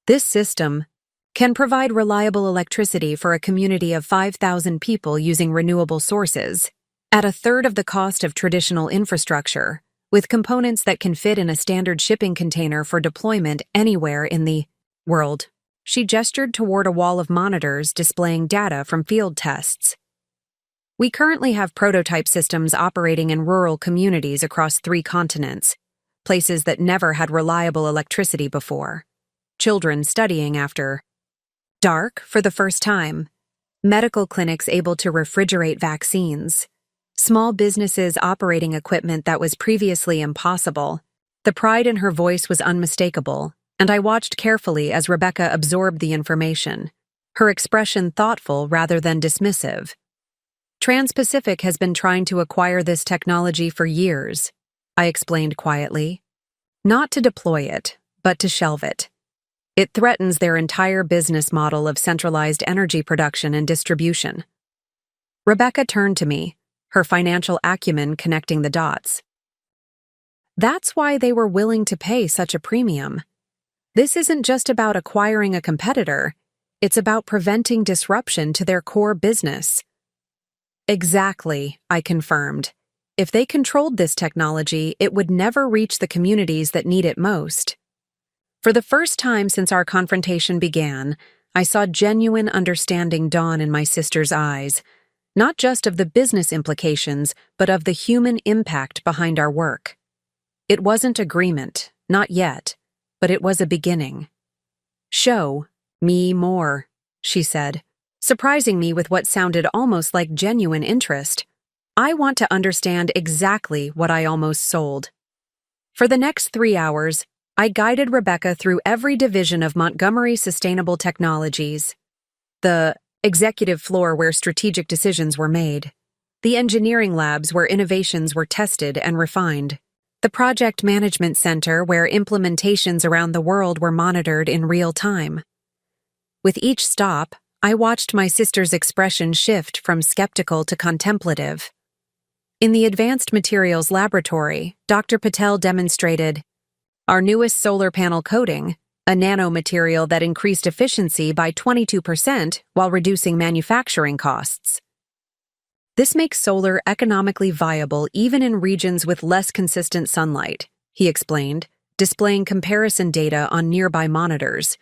This system can provide reliable electricity for a community of 5,000 people using renewable sources, at a third of the cost of traditional infrastructure, with components that can fit in a standard shipping container for deployment anywhere in the world. She gestured toward a wall of monitors displaying data from field tests. We currently have prototype systems operating in rural communities across 3 continents, places that never had reliable electricity before. Children studying after dark for the first time. Medical clinics able to refrigerate vaccines. Small businesses operating equipment that was previously impossible. The pride in her voice was unmistakable, and I watched carefully as Rebecca absorbed the information, her expression thoughtful rather than dismissive. Trans-Pacific has been trying to acquire this technology for years, I explained quietly. Not to deploy it, but to shelve it. It threatens their entire business model of centralized energy production and distribution. Rebecca turned to me, her financial acumen connecting the dots. That's why they were willing to pay such a premium. This isn't just about acquiring a competitor, It's about preventing disruption to their core business. Exactly, I confirmed. If they controlled this technology, it would never reach the communities that need it most. For the first time since our confrontation began, I saw genuine understanding dawn in my sister's eyes, not just of the business implications, but of the human impact behind our work. It wasn't agreement, not yet, but it was a beginning. "Show me more," she said, surprising me with what sounded almost like genuine interest. "I want to understand exactly what I almost sold." For the next 3 hours, I guided Rebecca through every division of Montgomery Sustainable Technologies. The executive floor where strategic decisions were made. The engineering labs where innovations were tested and refined. The project management center where implementations around the world were monitored in real time. With each stop, I watched my sister's expression shift from skeptical to contemplative. In the Advanced Materials Laboratory, Dr. Patel demonstrated our newest solar panel coating, a nanomaterial that increased efficiency by 22% while reducing manufacturing costs. This makes solar economically viable even in regions with less consistent sunlight, he explained, displaying comparison data on nearby monitors.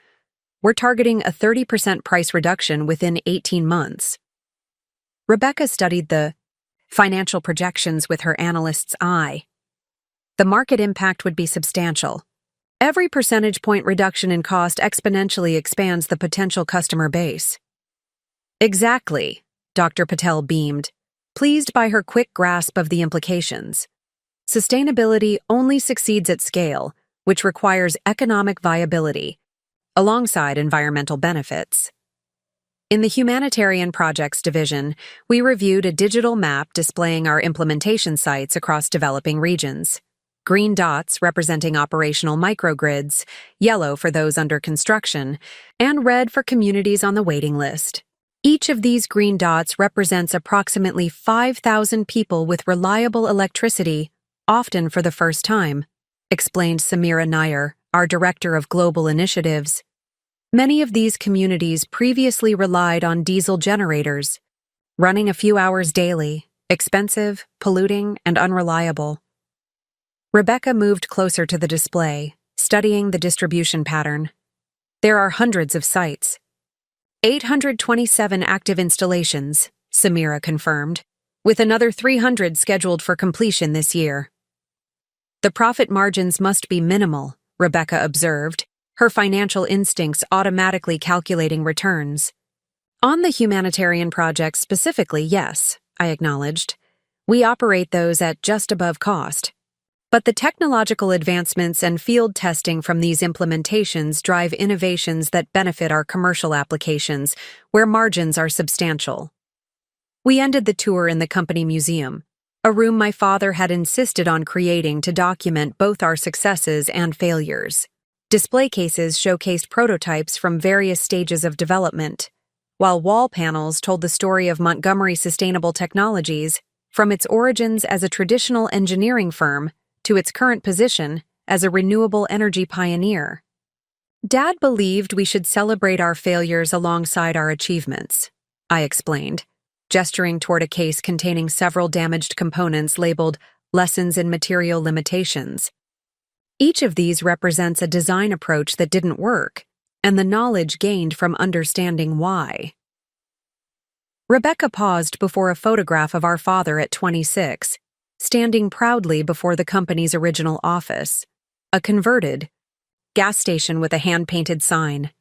We're targeting a 30% price reduction within 18 months. Rebecca studied the financial projections with her analyst's eye. The market impact would be substantial. Every percentage point reduction in cost exponentially expands the potential customer base. Exactly, Dr. Patel beamed, pleased by her quick grasp of the implications. Sustainability only succeeds at scale, which requires economic viability, alongside environmental benefits. In the Humanitarian Projects Division, we reviewed a digital map displaying our implementation sites across developing regions. Green dots representing operational microgrids, yellow for those under construction, and red for communities on the waiting list. Each of these green dots represents approximately 5,000 people with reliable electricity, often for the first time, explained Samira Nair, our Director of Global Initiatives. Many of these communities previously relied on diesel generators, running a few hours daily, expensive, polluting, and unreliable. Rebecca moved closer to the display, studying the distribution pattern. There are hundreds of sites. 827 active installations, Samira confirmed, with another 300 scheduled for completion this year. The profit margins must be minimal, Rebecca observed, her financial instincts automatically calculating returns. On the humanitarian projects specifically, yes, I acknowledged. We operate those at just above cost. But the technological advancements and field testing from these implementations drive innovations that benefit our commercial applications, where margins are substantial. We ended the tour in the company museum, a room my father had insisted on creating to document both our successes and failures. Display cases showcased prototypes from various stages of development, while wall panels told the story of Montgomery Sustainable Technologies, from its origins as a traditional engineering firm to its current position as a renewable energy pioneer. Dad believed we should celebrate our failures alongside our achievements, I explained, gesturing toward a case containing several damaged components labeled Lessons in Material Limitations. Each of these represents a design approach that didn't work, and the knowledge gained from understanding why. Rebecca paused before a photograph of our father at 26, standing proudly before the company's original office, a converted gas station with a hand-painted sign.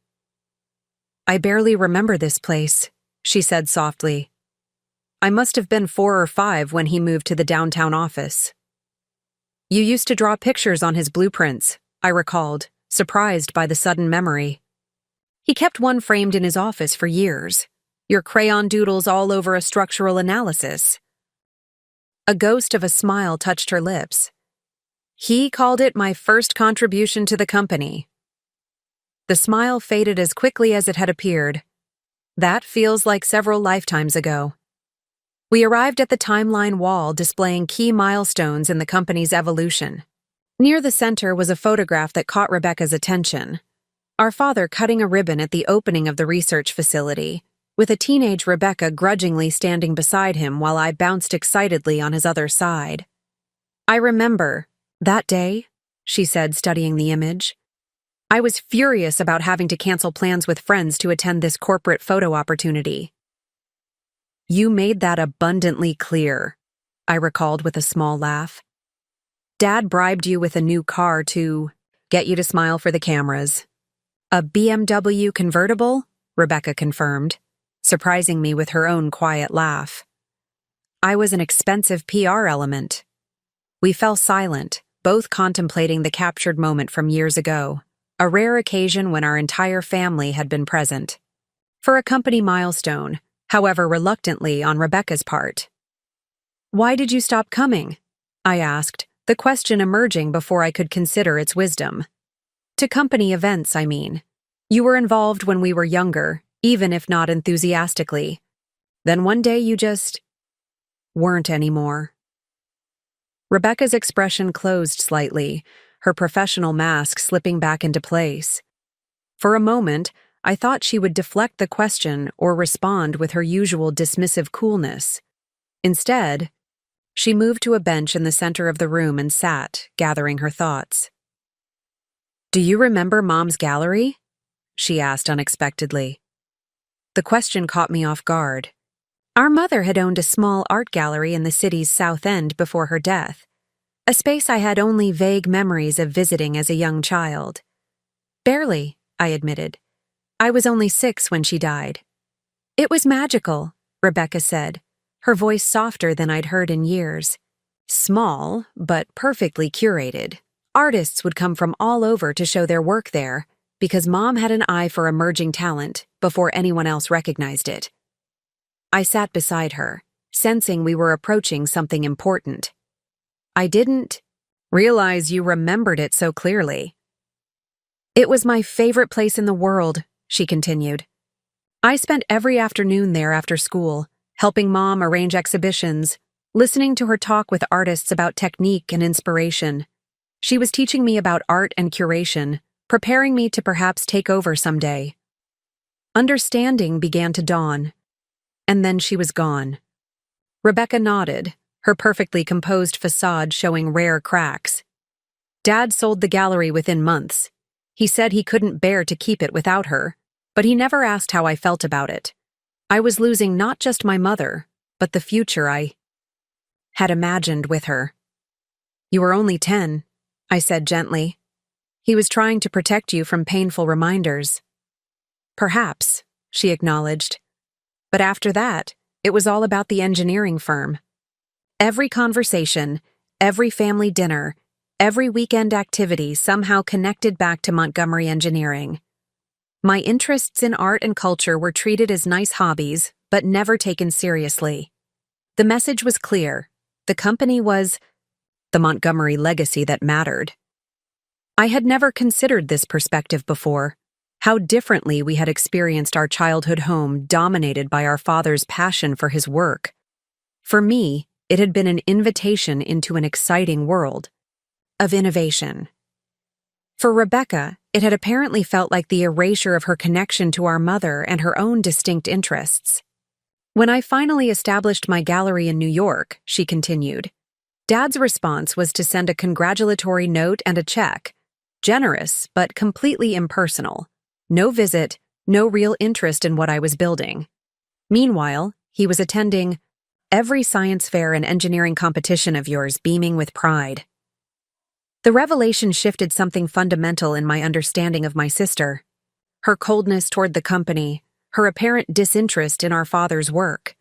"I barely remember this place," she said softly. "I must have been 4 or 5 when he moved to the downtown office." "You used to draw pictures on his blueprints," I recalled, surprised by the sudden memory. "He kept one framed in his office for years. Your crayon doodles all over a structural analysis." A ghost of a smile touched her lips. "He called it my first contribution to the company." The smile faded as quickly as it had appeared. That feels like several lifetimes ago. We arrived at the timeline wall displaying key milestones in the company's evolution. Near the center was a photograph that caught Rebecca's attention. our father cutting a ribbon at the opening of the research facility, with a teenage Rebecca grudgingly standing beside him while I bounced excitedly on his other side. "I remember that day," she said, studying the image. "I was furious about having to cancel plans with friends to attend this corporate photo opportunity." "You made that abundantly clear," I recalled with a small laugh. "Dad bribed you with a new car to get you to smile for the cameras." "A BMW convertible?" Rebecca confirmed, surprising me with her own quiet laugh. "I was an expensive PR element." We fell silent, both contemplating the captured moment from years ago, a rare occasion when our entire family had been present. For a company milestone, however reluctantly on Rebecca's part. "Why did you stop coming?" I asked, the question emerging before I could consider its wisdom. "To company events, I mean. You were involved when we were younger, even if not enthusiastically. Then one day you just weren't anymore." Rebecca's expression closed slightly, her professional mask slipping back into place. For a moment, I thought she would deflect the question or respond with her usual dismissive coolness. Instead, she moved to a bench in the center of the room and sat, gathering her thoughts. "Do you remember Mom's gallery?" she asked unexpectedly. The question caught me off guard. Our mother had owned a small art gallery in the city's South End before her death, a space I had only vague memories of visiting as a young child. "Barely," I admitted. "I was only 6 when she died." "It was magical," Rebecca said, her voice softer than I'd heard in years. "Small, but perfectly curated. Artists would come from all over to show their work there, because Mom had an eye for emerging talent before anyone else recognized it." I sat beside her, sensing we were approaching something important. "I didn't realize you remembered it so clearly." "It was my favorite place in the world," she continued. "I spent every afternoon there after school, helping Mom arrange exhibitions, listening to her talk with artists about technique and inspiration. She was teaching me about art and curation, preparing me to perhaps take over someday." Understanding began to dawn. And then she was gone. Rebecca nodded, her perfectly composed facade showing rare cracks. "Dad sold the gallery within months. He said he couldn't bear to keep it without her, but he never asked how I felt about it. I was losing not just my mother, but the future I had imagined with her." "You were only 10, I said gently. "He was trying to protect you from painful reminders." "Perhaps," she acknowledged. "But after that, it was all about the engineering firm. Every conversation, every family dinner, every weekend activity somehow connected back to Montgomery engineering. My interests in art and culture were treated as nice hobbies, but never taken seriously. The message was clear. The company was the Montgomery legacy that mattered." I had never considered this perspective before. How differently we had experienced our childhood home dominated by our father's passion for his work. For me, it had been an invitation into an exciting world of innovation. For Rebecca, it had apparently felt like the erasure of her connection to our mother and her own distinct interests. "When I finally established my gallery in New York," she continued, "Dad's response was to send a congratulatory note and a check. Generous, but completely impersonal. No visit, no real interest in what I was building. Meanwhile, he was attending every science fair and engineering competition of yours, beaming with pride." The revelation shifted something fundamental in my understanding of my sister. Her coldness toward the company, her apparent disinterest in our father's work.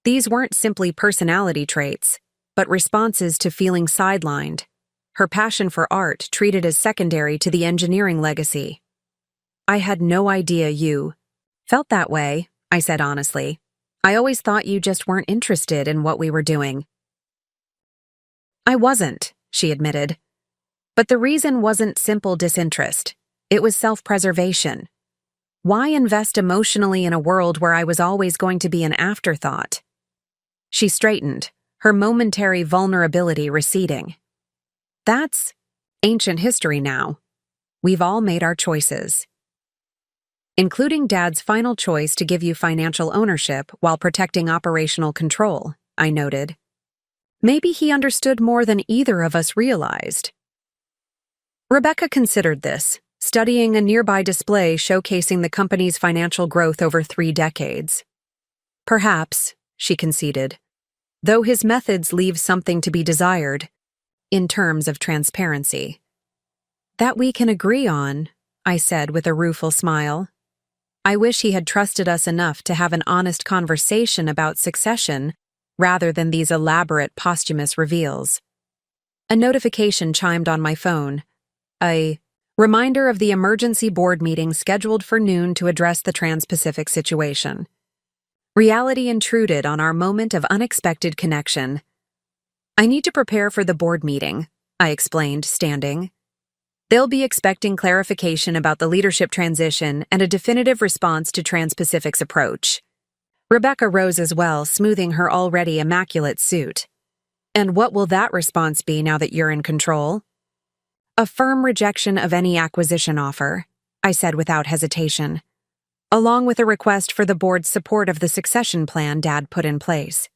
These weren't simply personality traits, but responses to feeling sidelined. Her passion for art treated as secondary to the engineering legacy. "I had no idea you felt that way," I said honestly. "I always thought you just weren't interested in what we were doing." "I wasn't," she admitted. "But the reason wasn't simple disinterest. It was self-preservation. Why invest emotionally in a world where I was always going to be an afterthought?" She straightened, her momentary vulnerability receding. "That's ancient history now. We've all made our choices. including Dad's final choice to give you financial ownership while protecting operational control, I noted. Maybe he understood more than either of us realized. Rebecca considered this, studying a nearby display showcasing the company's financial growth over 3 decades. Perhaps, she conceded, though his methods leave something to be desired in terms of transparency. That we can agree on, I said with a rueful smile. I wish he had trusted us enough to have an honest conversation about succession rather than these elaborate posthumous reveals. A notification chimed on my phone. A reminder of the emergency board meeting scheduled for noon to address the Trans-Pacific situation. Reality intruded on our moment of unexpected connection. I need to prepare for the board meeting, I explained, standing. They'll be expecting clarification about the leadership transition and a definitive response to Trans-Pacific's approach. Rebecca rose as well, smoothing her already immaculate suit. And what will that response be now that you're in control? A firm rejection of any acquisition offer, I said without hesitation, along with a request for the board's support of the succession plan Dad put in place.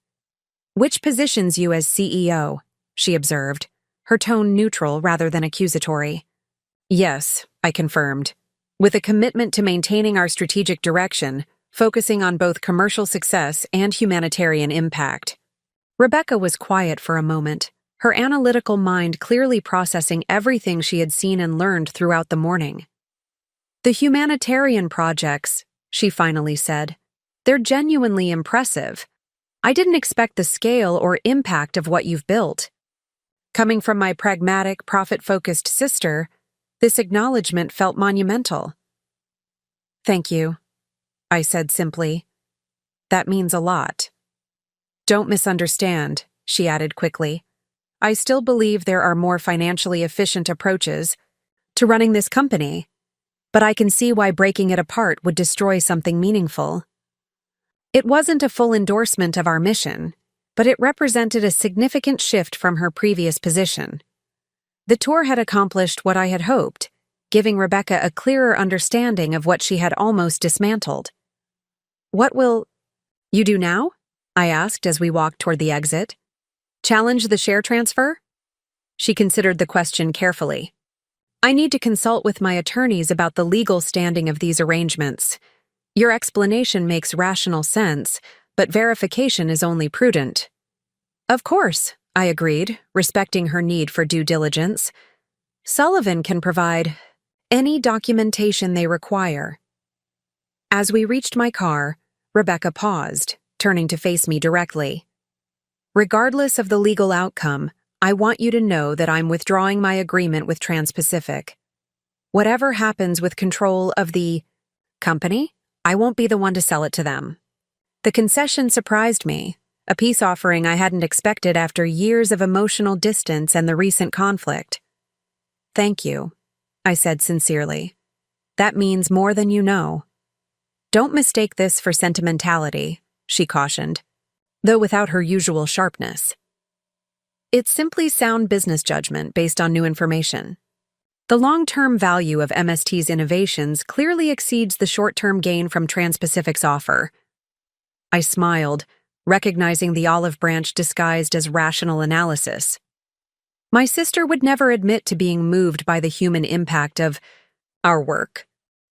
Which positions you as CEO? She observed, her tone neutral rather than accusatory. Yes, I confirmed, with a commitment to maintaining our strategic direction, focusing on both commercial success and humanitarian impact. Rebecca was quiet for a moment, her analytical mind clearly processing everything she had seen and learned throughout the morning. The humanitarian projects, she finally said, they're genuinely impressive. I didn't expect the scale or impact of what you've built. Coming from my pragmatic, profit-focused sister, this acknowledgement felt monumental. Thank you, I said simply. That means a lot. Don't misunderstand, she added quickly. I still believe there are more financially efficient approaches to running this company, but I can see why breaking it apart would destroy something meaningful. It wasn't a full endorsement of our mission, but it represented a significant shift from her previous position. The tour had accomplished what I had hoped, giving Rebecca a clearer understanding of what she had almost dismantled. What will you do now? I asked as we walked toward the exit. Challenge the share transfer? She considered the question carefully. I need to consult with my attorneys about the legal standing of these arrangements. Your explanation makes rational sense, but verification is only prudent. Of course, I agreed, respecting her need for due diligence. Sullivan can provide any documentation they require. As we reached my car, Rebecca paused, turning to face me directly. Regardless of the legal outcome, I want you to know that I'm withdrawing my agreement with Trans-Pacific. Whatever happens with control of the company, I won't be the one to sell it to them. The concession surprised me, a peace offering I hadn't expected after years of emotional distance and the recent conflict. Thank you, I said sincerely. That means more than you know. Don't mistake this for sentimentality, she cautioned, though without her usual sharpness. It's simply sound business judgment based on new information. The long-term value of MST's innovations clearly exceeds the short-term gain from Trans-Pacific's offer. I smiled, recognizing the olive branch disguised as rational analysis. My sister would never admit to being moved by the human impact of our work,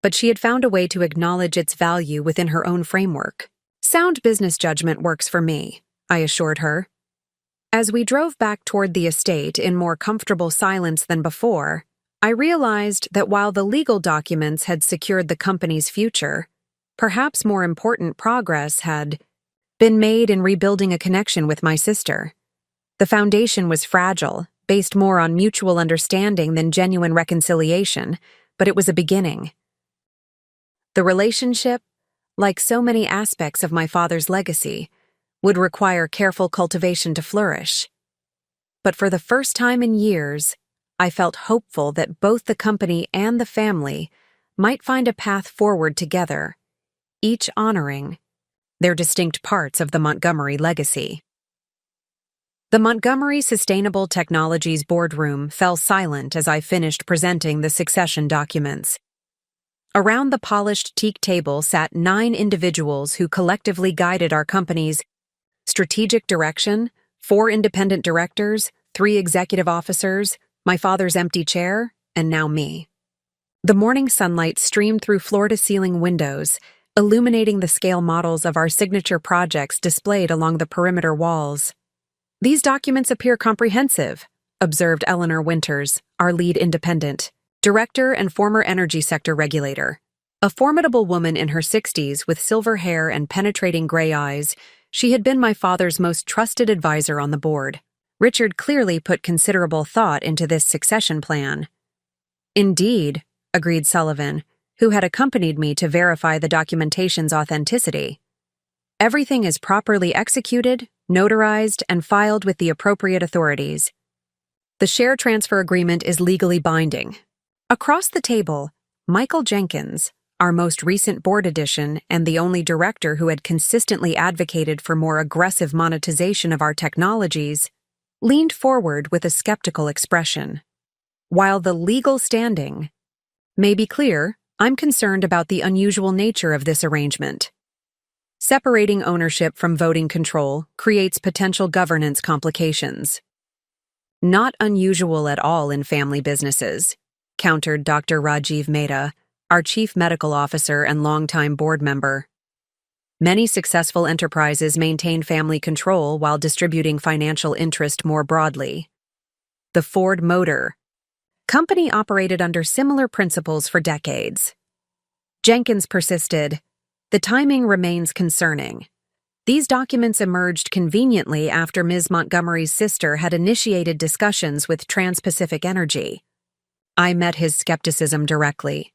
but she had found a way to acknowledge its value within her own framework. Sound business judgment works for me, I assured her. As we drove back toward the estate in more comfortable silence than before, I realized that while the legal documents had secured the company's future, perhaps more important progress had been made in rebuilding a connection with my sister. The foundation was fragile, based more on mutual understanding than genuine reconciliation, but it was a beginning. The relationship, like so many aspects of my father's legacy, would require careful cultivation to flourish. But for the first time in years, I felt hopeful that both the company and the family might find a path forward together, each honoring their distinct parts of the Montgomery legacy. The Montgomery Sustainable Technologies boardroom fell silent as I finished presenting the succession documents. Around the polished teak table sat 9 individuals who collectively guided our company's strategic direction: 4 independent directors, 3 executive officers, my father's empty chair, and now me. The morning sunlight streamed through floor-to-ceiling windows, illuminating the scale models of our signature projects displayed along the perimeter walls. "These documents appear comprehensive," observed Eleanor Winters, our lead independent, director and former energy sector regulator. A formidable woman in her 60s with silver hair and penetrating gray eyes, she had been my father's most trusted advisor on the board. Richard clearly put considerable thought into this succession plan. "Indeed," agreed Sullivan, who had accompanied me to verify the documentation's authenticity. "Everything is properly executed, notarized, and filed with the appropriate authorities. The share transfer agreement is legally binding." Across the table, Michael Jenkins, our most recent board addition and the only director who had consistently advocated for more aggressive monetization of our technologies, leaned forward with a skeptical expression. "While the legal standing may be clear, I'm concerned about the unusual nature of this arrangement. Separating ownership from voting control creates potential governance complications." "Not unusual at all in family businesses," countered Dr. Rajiv Mehta, our chief medical officer and longtime board member. "Many successful enterprises maintain family control while distributing financial interest more broadly. The Ford Motor Company operated under similar principles for decades." Jenkins persisted. "The timing remains concerning. These documents emerged conveniently after Ms. Montgomery's sister had initiated discussions with Trans-Pacific Energy." I met his skepticism directly.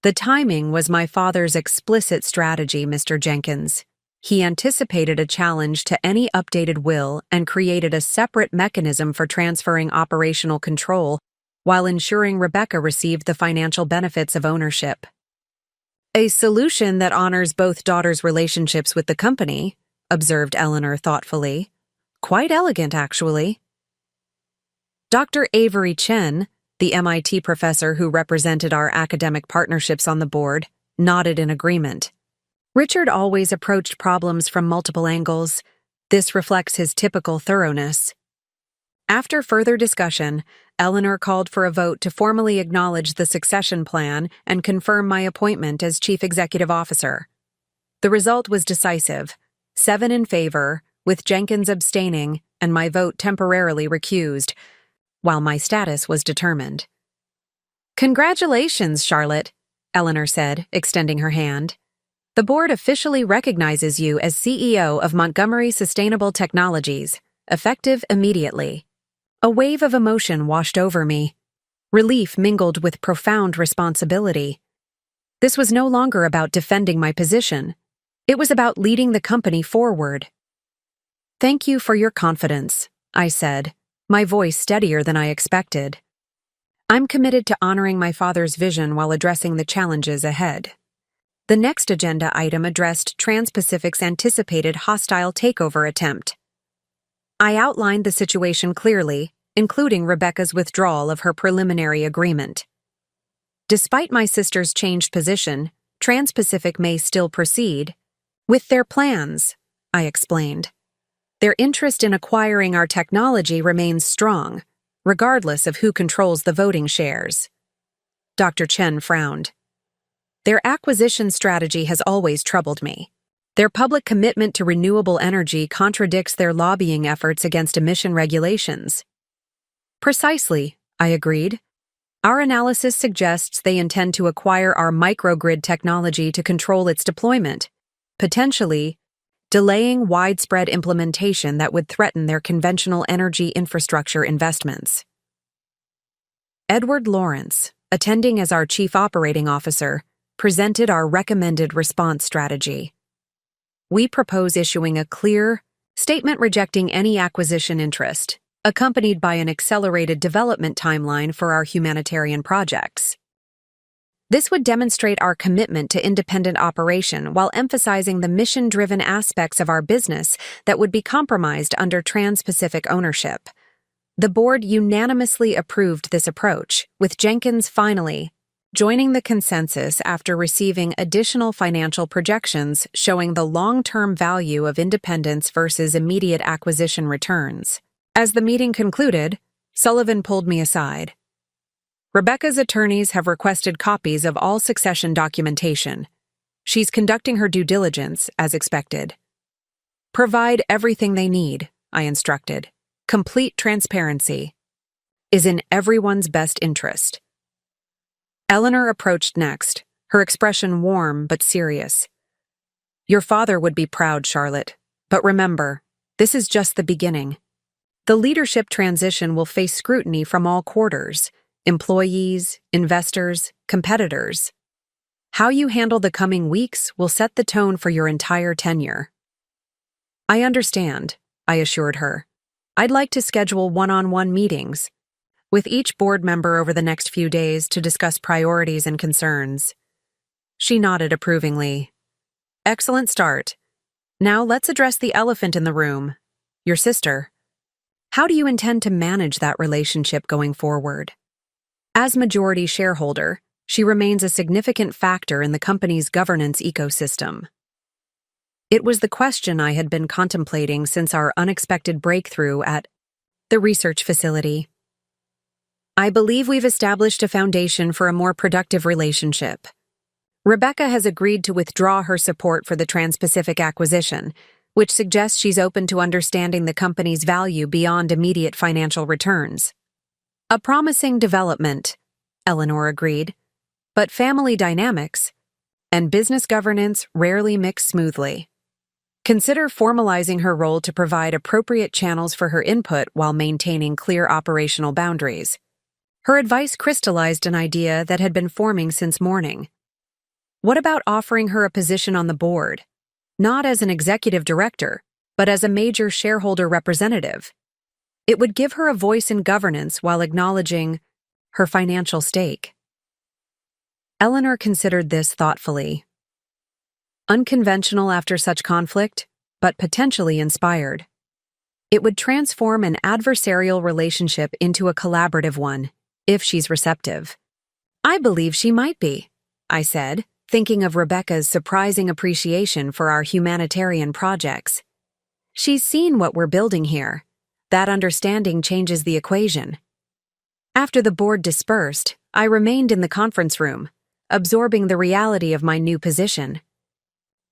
"The timing was my father's explicit strategy, Mr. Jenkins. He anticipated a challenge to any updated will and created a separate mechanism for transferring operational control while ensuring Rebecca received the financial benefits of ownership. A solution that honors both daughters' relationships with the company," observed Eleanor thoughtfully. "Quite elegant, actually." Dr. Avery Chen, the MIT professor who represented our academic partnerships on the board, nodded in agreement. Richard always approached problems from multiple angles. This reflects his typical thoroughness. After further discussion, Eleanor called for a vote to formally acknowledge the succession plan and confirm my appointment as Chief Executive Officer. The result was decisive: 7 in favor, with Jenkins abstaining and my vote temporarily recused, while my status was determined. "Congratulations, Charlotte," Eleanor said, extending her hand. "The board officially recognizes you as CEO of Montgomery Sustainable Technologies, effective immediately." A wave of emotion washed over me. Relief mingled with profound responsibility. This was no longer about defending my position. It was about leading the company forward. "Thank you for your confidence," I said, my voice steadier than I expected. "I'm committed to honoring my father's vision while addressing the challenges ahead." The next agenda item addressed Trans-Pacific's anticipated hostile takeover attempt. I outlined the situation clearly, including Rebecca's withdrawal of her preliminary agreement. Despite my sister's changed position, Trans-Pacific may still proceed with their plans, I explained. Their interest in acquiring our technology remains strong, regardless of who controls the voting shares. Dr. Chen frowned. Their acquisition strategy has always troubled me. Their public commitment to renewable energy contradicts their lobbying efforts against emission regulations. Precisely, I agreed. Our analysis suggests they intend to acquire our microgrid technology to control its deployment, potentially delaying widespread implementation that would threaten their conventional energy infrastructure investments. Edward Lawrence, attending as our Chief Operating Officer, presented our recommended response strategy. We propose issuing a clear statement rejecting any acquisition interest, accompanied by an accelerated development timeline for our humanitarian projects. This would demonstrate our commitment to independent operation while emphasizing the mission-driven aspects of our business that would be compromised under Trans-Pacific ownership. The board unanimously approved this approach, with Jenkins finally joining the consensus after receiving additional financial projections showing the long-term value of independence versus immediate acquisition returns. As the meeting concluded, Sullivan pulled me aside. Rebecca's attorneys have requested copies of all succession documentation. She's conducting her due diligence, as expected. Provide everything they need, I instructed. Complete transparency is in everyone's best interest. Eleanor approached next, her expression warm but serious. Your father would be proud, Charlotte, but remember, this is just the beginning. The leadership transition will face scrutiny from all quarters: employees, investors, competitors. How you handle the coming weeks will set the tone for your entire tenure. I understand, I assured her. I'd like to schedule one-on-one meetings with each board member over the next few days to discuss priorities and concerns. She nodded approvingly. Excellent start. Now let's address the elephant in the room, your sister. How do you intend to manage that relationship going forward? As majority shareholder, she remains a significant factor in the company's governance ecosystem. It was the question I had been contemplating since our unexpected breakthrough at the research facility. I believe we've established a foundation for a more productive relationship. Rebecca has agreed to withdraw her support for the Trans-Pacific acquisition, which suggests she's open to understanding the company's value beyond immediate financial returns. A promising development, Eleanor agreed, but family dynamics and business governance rarely mix smoothly. Consider formalizing her role to provide appropriate channels for her input while maintaining clear operational boundaries. Her advice crystallized an idea that had been forming since morning. What about offering her a position on the board? Not as an executive director, but as a major shareholder representative. It would give her a voice in governance while acknowledging her financial stake. Eleanor considered this thoughtfully. Unconventional after such conflict, but potentially inspired. It would transform an adversarial relationship into a collaborative one, if she's receptive. I believe she might be, I said, thinking of Rebecca's surprising appreciation for our humanitarian projects. She's seen what we're building here. That understanding changes the equation. After the board dispersed, I remained in the conference room, absorbing the reality of my new position.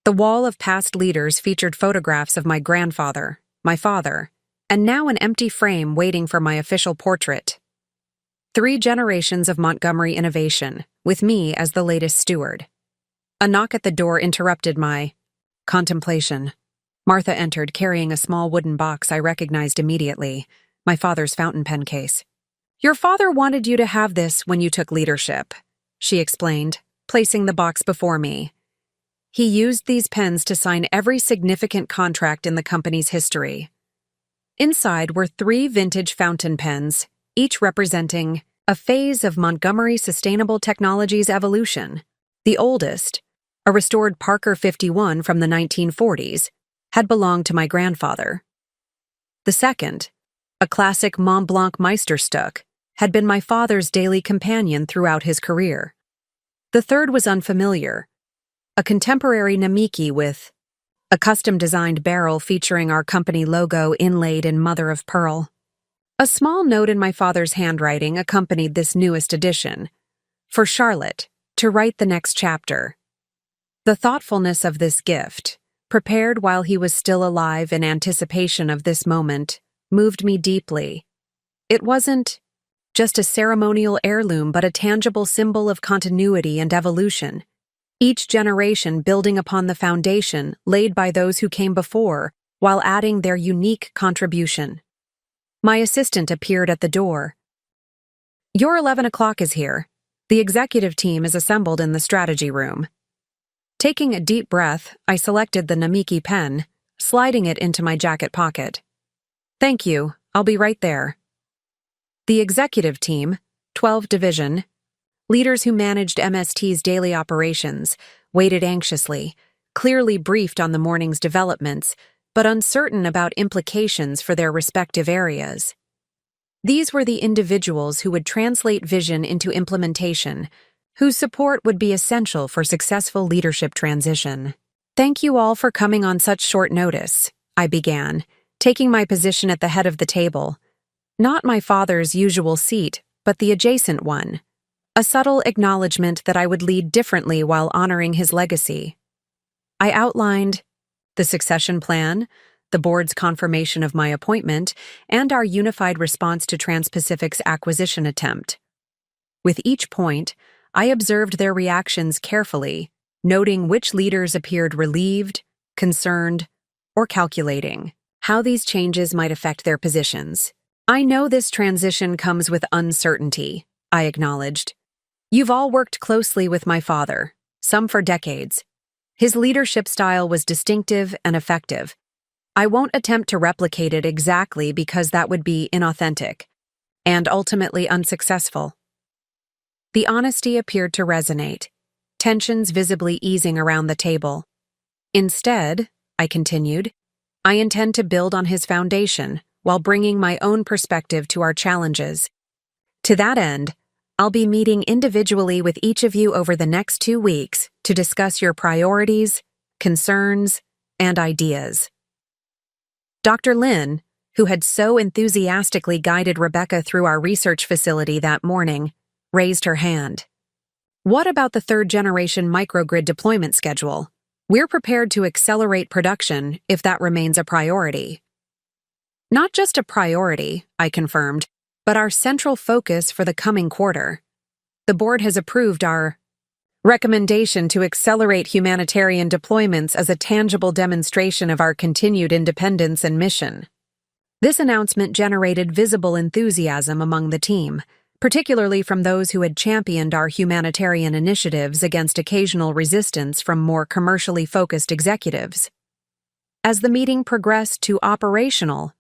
The wall of past leaders featured photographs of my grandfather, my father, and now an empty frame waiting for my official portrait. 3 generations of Montgomery innovation, with me as the latest steward. A knock at the door interrupted my contemplation. Martha entered carrying a small wooden box I recognized immediately, my father's fountain pen case. Your father wanted you to have this when you took leadership, she explained, placing the box before me. He used these pens to sign every significant contract in the company's history. Inside were 3 vintage fountain pens, each representing a phase of Montgomery Sustainable Technologies evolution. The oldest, a restored Parker 51 from the 1940s, had belonged to my grandfather. The second, a classic Mont Blanc Meisterstück, had been my father's daily companion throughout his career. The third was unfamiliar, a contemporary Namiki with a custom-designed barrel featuring our company logo inlaid in mother-of-pearl. A small note in my father's handwriting accompanied this newest addition. For Charlotte, to write the next chapter. The thoughtfulness of this gift, prepared while he was still alive in anticipation of this moment, moved me deeply. It wasn't just a ceremonial heirloom but a tangible symbol of continuity and evolution. Each generation building upon the foundation laid by those who came before, while adding their unique contribution. My assistant appeared at the door. Your 11 o'clock is here. The executive team is assembled in the strategy room. Taking a deep breath, I selected the Namiki pen, sliding it into my jacket pocket. Thank you, I'll be right there. The executive team, 12 Division, leaders who managed MST's daily operations, waited anxiously, clearly briefed on the morning's developments, but uncertain about implications for their respective areas. These were the individuals who would translate vision into implementation, whose support would be essential for successful leadership transition. "Thank you all for coming on such short notice," I began, taking my position at the head of the table. Not my father's usual seat, but the adjacent one. A subtle acknowledgement that I would lead differently while honoring his legacy. I outlined the succession plan, the board's confirmation of my appointment, and our unified response to Trans-Pacific's acquisition attempt. With each point, I observed their reactions carefully, noting which leaders appeared relieved, concerned, or calculating how these changes might affect their positions. "I know this transition comes with uncertainty," I acknowledged. "You've all worked closely with my father, some for decades. His leadership style was distinctive and effective. I won't attempt to replicate it exactly because that would be inauthentic and ultimately unsuccessful." The honesty appeared to resonate, tensions visibly easing around the table. "Instead," I continued, "I intend to build on his foundation while bringing my own perspective to our challenges. To that end, I'll be meeting individually with each of you over the next 2 weeks to discuss your priorities, concerns, and ideas." Dr. Lin, who had so enthusiastically guided Rebecca through our research facility that morning, raised her hand. "What about the third-generation microgrid deployment schedule? We're prepared to accelerate production if that remains a priority." "Not just a priority," I confirmed, "but our central focus for the coming quarter. The board has approved our recommendation to accelerate humanitarian deployments as a tangible demonstration of our continued independence and mission." This announcement generated visible enthusiasm among the team, particularly from those who had championed our humanitarian initiatives against occasional resistance from more commercially focused executives. As the meeting progressed to operational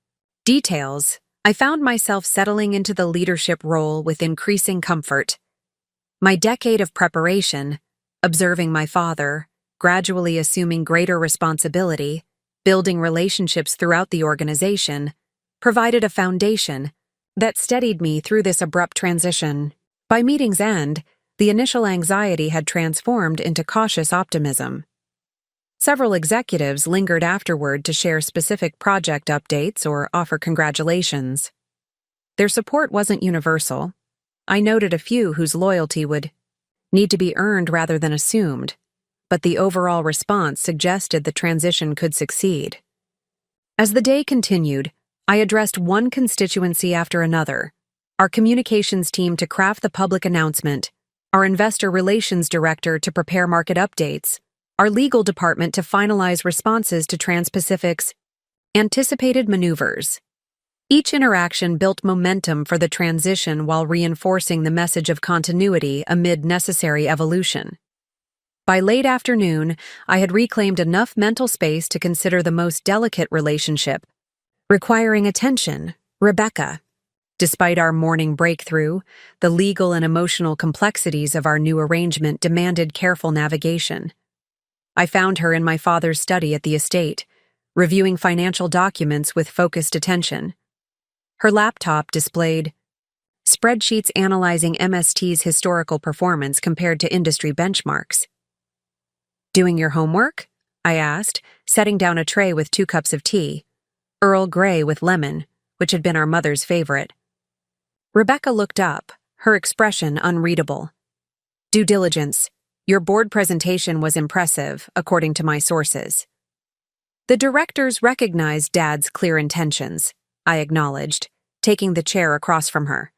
details, I found myself settling into the leadership role with increasing comfort. My decade of preparation, observing my father, gradually assuming greater responsibility, building relationships throughout the organization, provided a foundation that steadied me through this abrupt transition. By meeting's end, the initial anxiety had transformed into cautious optimism. Several executives lingered afterward to share specific project updates or offer congratulations. Their support wasn't universal. I noted a few whose loyalty would need to be earned rather than assumed, but the overall response suggested the transition could succeed. As the day continued, I addressed one constituency after another: our communications team to craft the public announcement, our investor relations director to prepare market updates, our legal department to finalize responses to Trans-Pacific's anticipated maneuvers. Each interaction built momentum for the transition while reinforcing the message of continuity amid necessary evolution. By late afternoon, I had reclaimed enough mental space to consider the most delicate relationship requiring attention, Rebecca. Despite our morning breakthrough, the legal and emotional complexities of our new arrangement demanded careful navigation. I found her in my father's study at the estate, reviewing financial documents with focused attention. Her laptop displayed spreadsheets analyzing MST's historical performance compared to industry benchmarks. "Doing your homework?" I asked, setting down a tray with 2 cups of tea, Earl Grey with lemon, which had been our mother's favorite. Rebecca looked up, her expression unreadable. "Due diligence. Your board presentation was impressive, according to my sources." "The directors recognized Dad's clear intentions," I acknowledged, taking the chair across from her.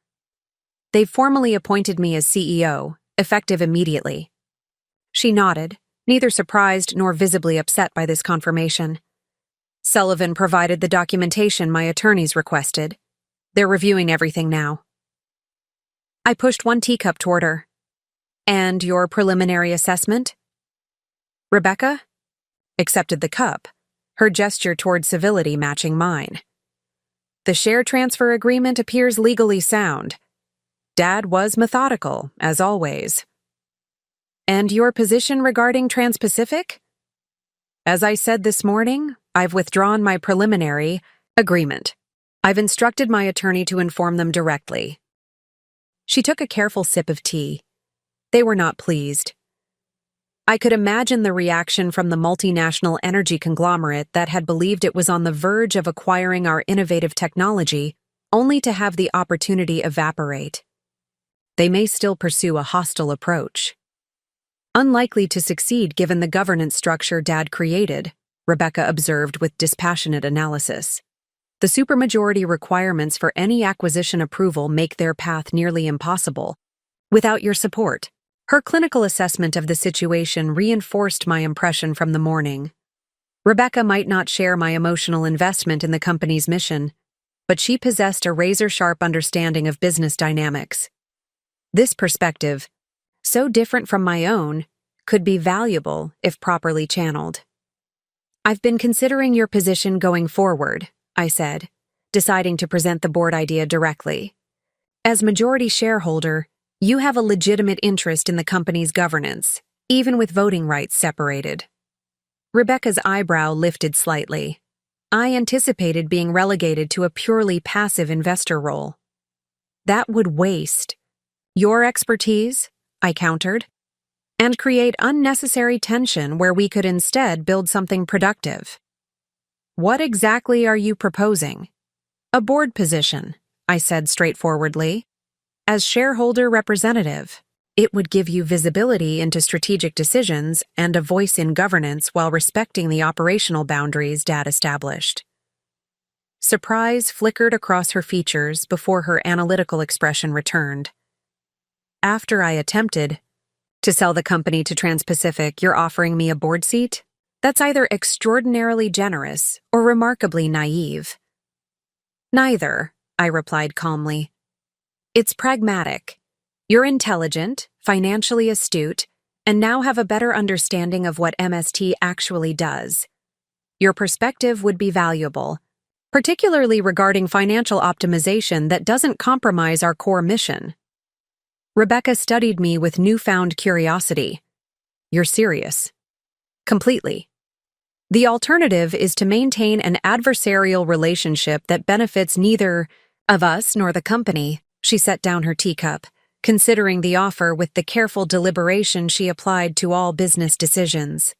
"They've formally appointed me as CEO, effective immediately." She nodded, neither surprised nor visibly upset by this confirmation. "Sullivan provided the documentation my attorneys requested. They're reviewing everything now." I pushed 1 teacup toward her. "And your preliminary assessment?" Rebecca accepted the cup, her gesture toward civility matching mine. "The share transfer agreement appears legally sound. Dad was methodical, as always." "And your position regarding Trans-Pacific?" "As I said this morning, I've withdrawn my preliminary agreement. I've instructed my attorney to inform them directly." She took a careful sip of tea. They were not pleased. I could imagine the reaction from the multinational energy conglomerate that had believed it was on the verge of acquiring our innovative technology, only to have the opportunity evaporate. They may still pursue a hostile approach. Unlikely to succeed given the governance structure Dad created, Rebecca observed with dispassionate analysis. The supermajority requirements for any acquisition approval make their path nearly impossible. Without your support. Her clinical assessment of the situation reinforced my impression from the morning. Rebecca might not share my emotional investment in the company's mission, but she possessed a razor-sharp understanding of business dynamics. This perspective, so different from my own, could be valuable if properly channeled. I've been considering your position going forward, I said, deciding to present the board idea directly. As majority shareholder, you have a legitimate interest in the company's governance, even with voting rights separated. Rebecca's eyebrow lifted slightly. I anticipated being relegated to a purely passive investor role. That would waste your expertise, I countered, and create unnecessary tension where we could instead build something productive. What exactly are you proposing? A board position, I said straightforwardly. As shareholder representative, it would give you visibility into strategic decisions and a voice in governance while respecting the operational boundaries Dad established. Surprise flickered across her features before her analytical expression returned. After I attempted to sell the company to Trans-Pacific, you're offering me a board seat? That's either extraordinarily generous or remarkably naive. Neither, I replied calmly. It's pragmatic. You're intelligent, financially astute, and now have a better understanding of what MST actually does. Your perspective would be valuable, particularly regarding financial optimization that doesn't compromise our core mission. Rebecca studied me with newfound curiosity. You're serious? Completely. The alternative is to maintain an adversarial relationship that benefits neither of us nor the company. She set down her teacup, considering the offer with the careful deliberation she applied to all business decisions.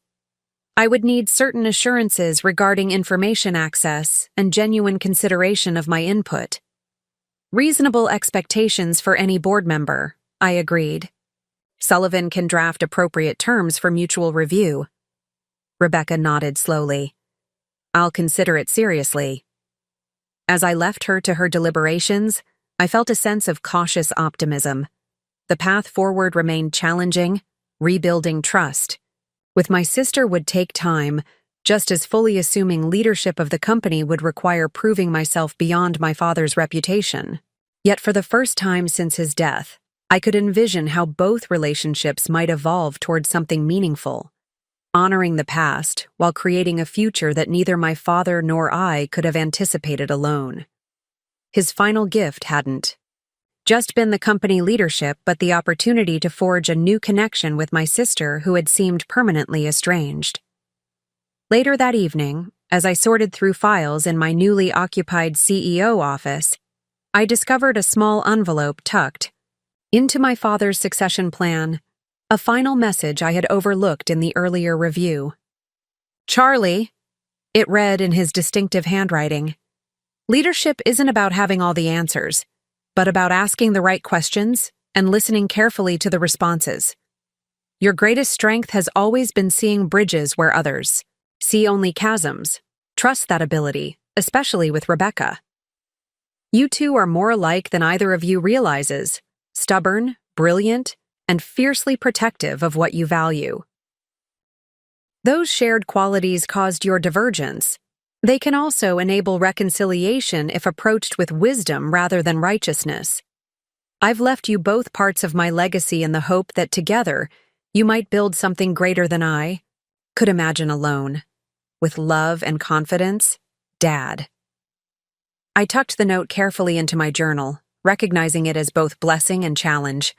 I would need certain assurances regarding information access and genuine consideration of my input. Reasonable expectations for any board member, I agreed. Sullivan can draft appropriate terms for mutual review. Rebecca nodded slowly. I'll consider it seriously. As I left her to her deliberations, I felt a sense of cautious optimism. The path forward remained challenging, rebuilding trust. With my sister would take time, just as fully assuming leadership of the company would require proving myself beyond my father's reputation. Yet for the first time since his death, I could envision how both relationships might evolve toward something meaningful, honoring the past while creating a future that neither my father nor I could have anticipated alone. His final gift hadn't just been the company leadership, but the opportunity to forge a new connection with my sister who had seemed permanently estranged. Later that evening, as I sorted through files in my newly occupied CEO office, I discovered a small envelope tucked into my father's succession plan, a final message I had overlooked in the earlier review. Charlie, it read in his distinctive handwriting. Leadership isn't about having all the answers, but about asking the right questions and listening carefully to the responses. Your greatest strength has always been seeing bridges where others see only chasms. Trust that ability, especially with Rebecca. You two are more alike than either of you realizes, stubborn, brilliant, and fiercely protective of what you value. Those shared qualities caused your divergence. They can also enable reconciliation if approached with wisdom rather than righteousness. I've left you both parts of my legacy in the hope that together you might build something greater than I could imagine alone. With love and confidence, Dad. I tucked the note carefully into my journal, recognizing it as both blessing and challenge.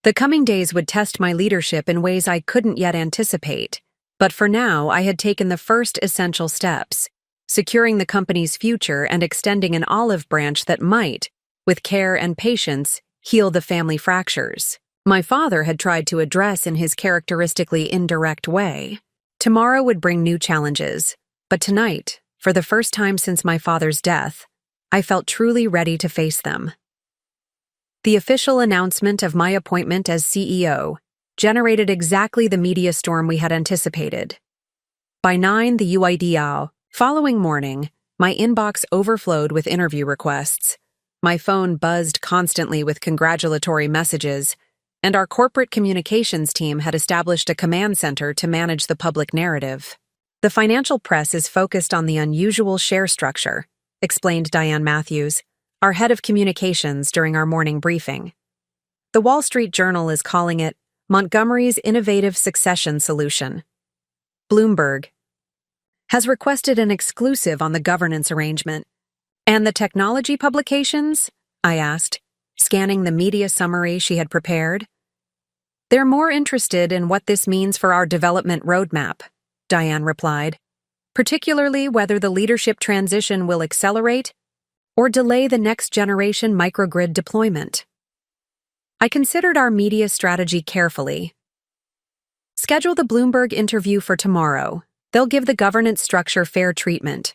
The coming days would test my leadership in ways I couldn't yet anticipate, but for now I had taken the first essential steps, securing the company's future and extending an olive branch that might, with care and patience, heal the family fractures. my father had tried to address in his characteristically indirect way. Tomorrow would bring new challenges, but tonight, for the first time since my father's death, I felt truly ready to face them. The official announcement of my appointment as CEO generated exactly the media storm we had anticipated. By 9 the UIDAO, following morning, my inbox overflowed with interview requests. My phone buzzed constantly with congratulatory messages, and our corporate communications team had established a command center to manage the public narrative. The financial press is focused on the unusual share structure, explained Diane Matthews, our head of communications, during our morning briefing. The Wall Street Journal is calling it Montgomery's innovative succession solution. Bloomberg has requested an exclusive on the governance arrangement. And the technology publications? I asked, scanning the media summary she had prepared. They're more interested in what this means for our development roadmap, Diane replied, particularly whether the leadership transition will accelerate or delay the next generation microgrid deployment. I considered our media strategy carefully. Schedule the Bloomberg interview for tomorrow. They'll give the governance structure fair treatment.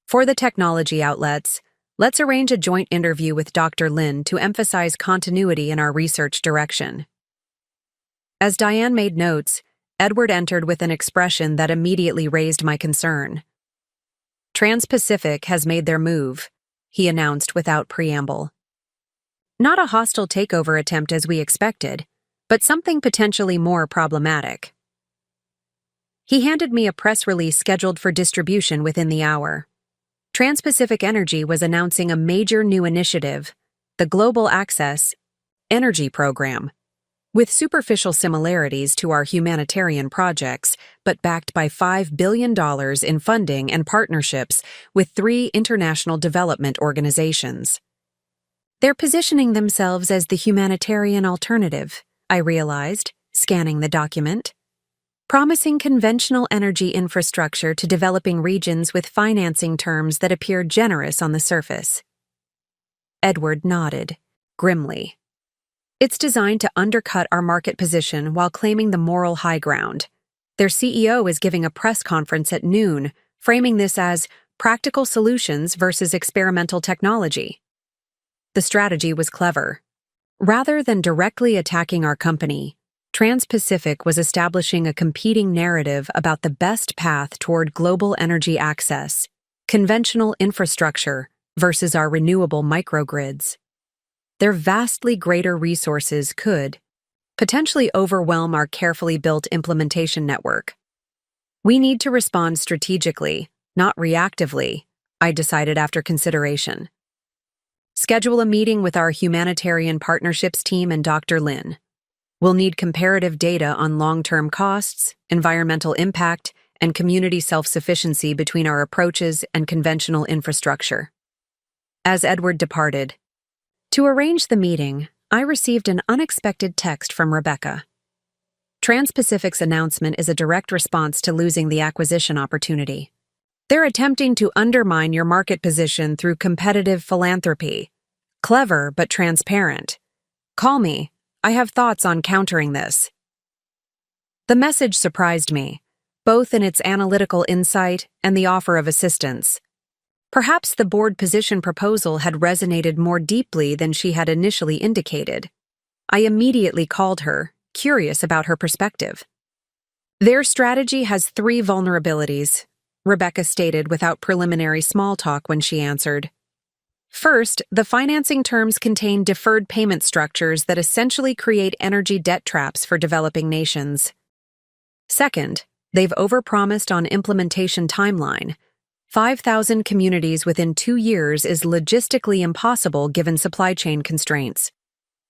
For the technology outlets, let's arrange a joint interview with Dr. Lin to emphasize continuity in our research direction. As Diane made notes, Edward entered with an expression that immediately raised my concern. Trans-Pacific has made their move, he announced without preamble. Not a hostile takeover attempt as we expected, but something potentially more problematic. He handed me a press release scheduled for distribution within the hour. Trans-Pacific Energy was announcing a major new initiative, the Global Access Energy Program, with superficial similarities to our humanitarian projects, but backed by $5 billion in funding and partnerships with 3 international development organizations. They're positioning themselves as the humanitarian alternative, I realized, scanning the document. Promising conventional energy infrastructure to developing regions with financing terms that appear generous on the surface. Edward nodded, grimly. It's designed to undercut our market position while claiming the moral high ground. Their CEO is giving a press conference at noon, framing this as practical solutions versus experimental technology. The strategy was clever. Rather than directly attacking our company, Trans-Pacific was establishing a competing narrative about the best path toward global energy access, conventional infrastructure versus our renewable microgrids. Their vastly greater resources could potentially overwhelm our carefully built implementation network. We need to respond strategically, not reactively, I decided after consideration. Schedule a meeting with our humanitarian partnerships team and Dr. Lin. We'll need comparative data on long-term costs, environmental impact, and community self-sufficiency between our approaches and conventional infrastructure. As Edward departed, to arrange the meeting, I received an unexpected text from Rebecca. Trans-Pacific's announcement is a direct response to losing the acquisition opportunity. They're attempting to undermine your market position through competitive philanthropy. Clever but transparent. Call me. I have thoughts on countering this. The message surprised me, both in its analytical insight and the offer of assistance. Perhaps the board position proposal had resonated more deeply than she had initially indicated. I immediately called her, curious about her perspective. Their strategy has 3 vulnerabilities, Rebecca stated without preliminary small talk when she answered. First, the financing terms contain deferred payment structures that essentially create energy debt traps for developing nations. Second, they've overpromised on implementation timeline. 5,000 communities within 2 years is logistically impossible given supply chain constraints.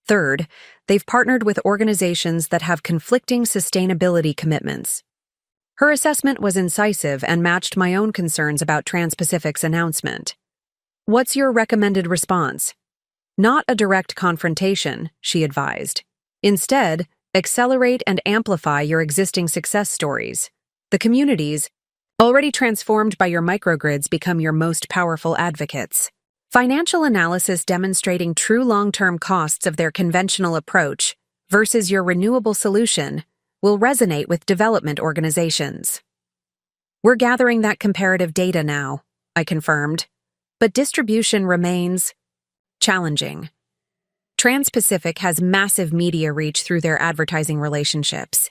Third, they've partnered with organizations that have conflicting sustainability commitments. Her assessment was incisive and matched my own concerns about Trans-Pacific's announcement. What's your recommended response? Not a direct confrontation, she advised. Instead, accelerate and amplify your existing success stories. The communities, already transformed by your microgrids, become your most powerful advocates. Financial analysis demonstrating true long-term costs of their conventional approach versus your renewable solution will resonate with development organizations. We're gathering that comparative data now, I confirmed, but distribution remains challenging. Trans-Pacific has massive media reach through their advertising relationships.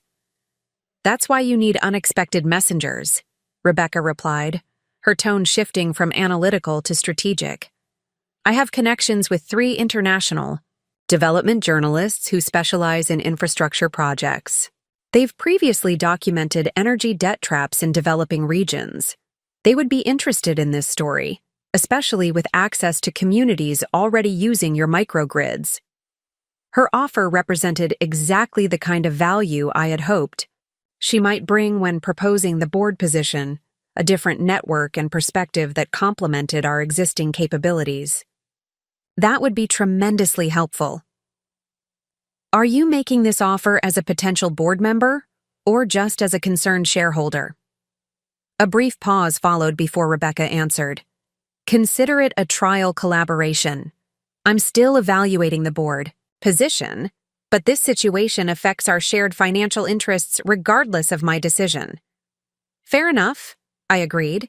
That's why you need unexpected messengers, Rebecca replied, her tone shifting from analytical to strategic. I have connections with 3 international development journalists who specialize in infrastructure projects. They've previously documented energy debt traps in developing regions. They would be interested in this story, especially with access to communities already using your microgrids. Her offer represented exactly the kind of value I had hoped she might bring when proposing the board position, a different network and perspective that complemented our existing capabilities. That would be tremendously helpful. Are you making this offer as a potential board member, or just as a concerned shareholder? A brief pause followed before Rebecca answered. Consider it a trial collaboration. I'm still evaluating the board position, but this situation affects our shared financial interests regardless of my decision. Fair enough, I agreed.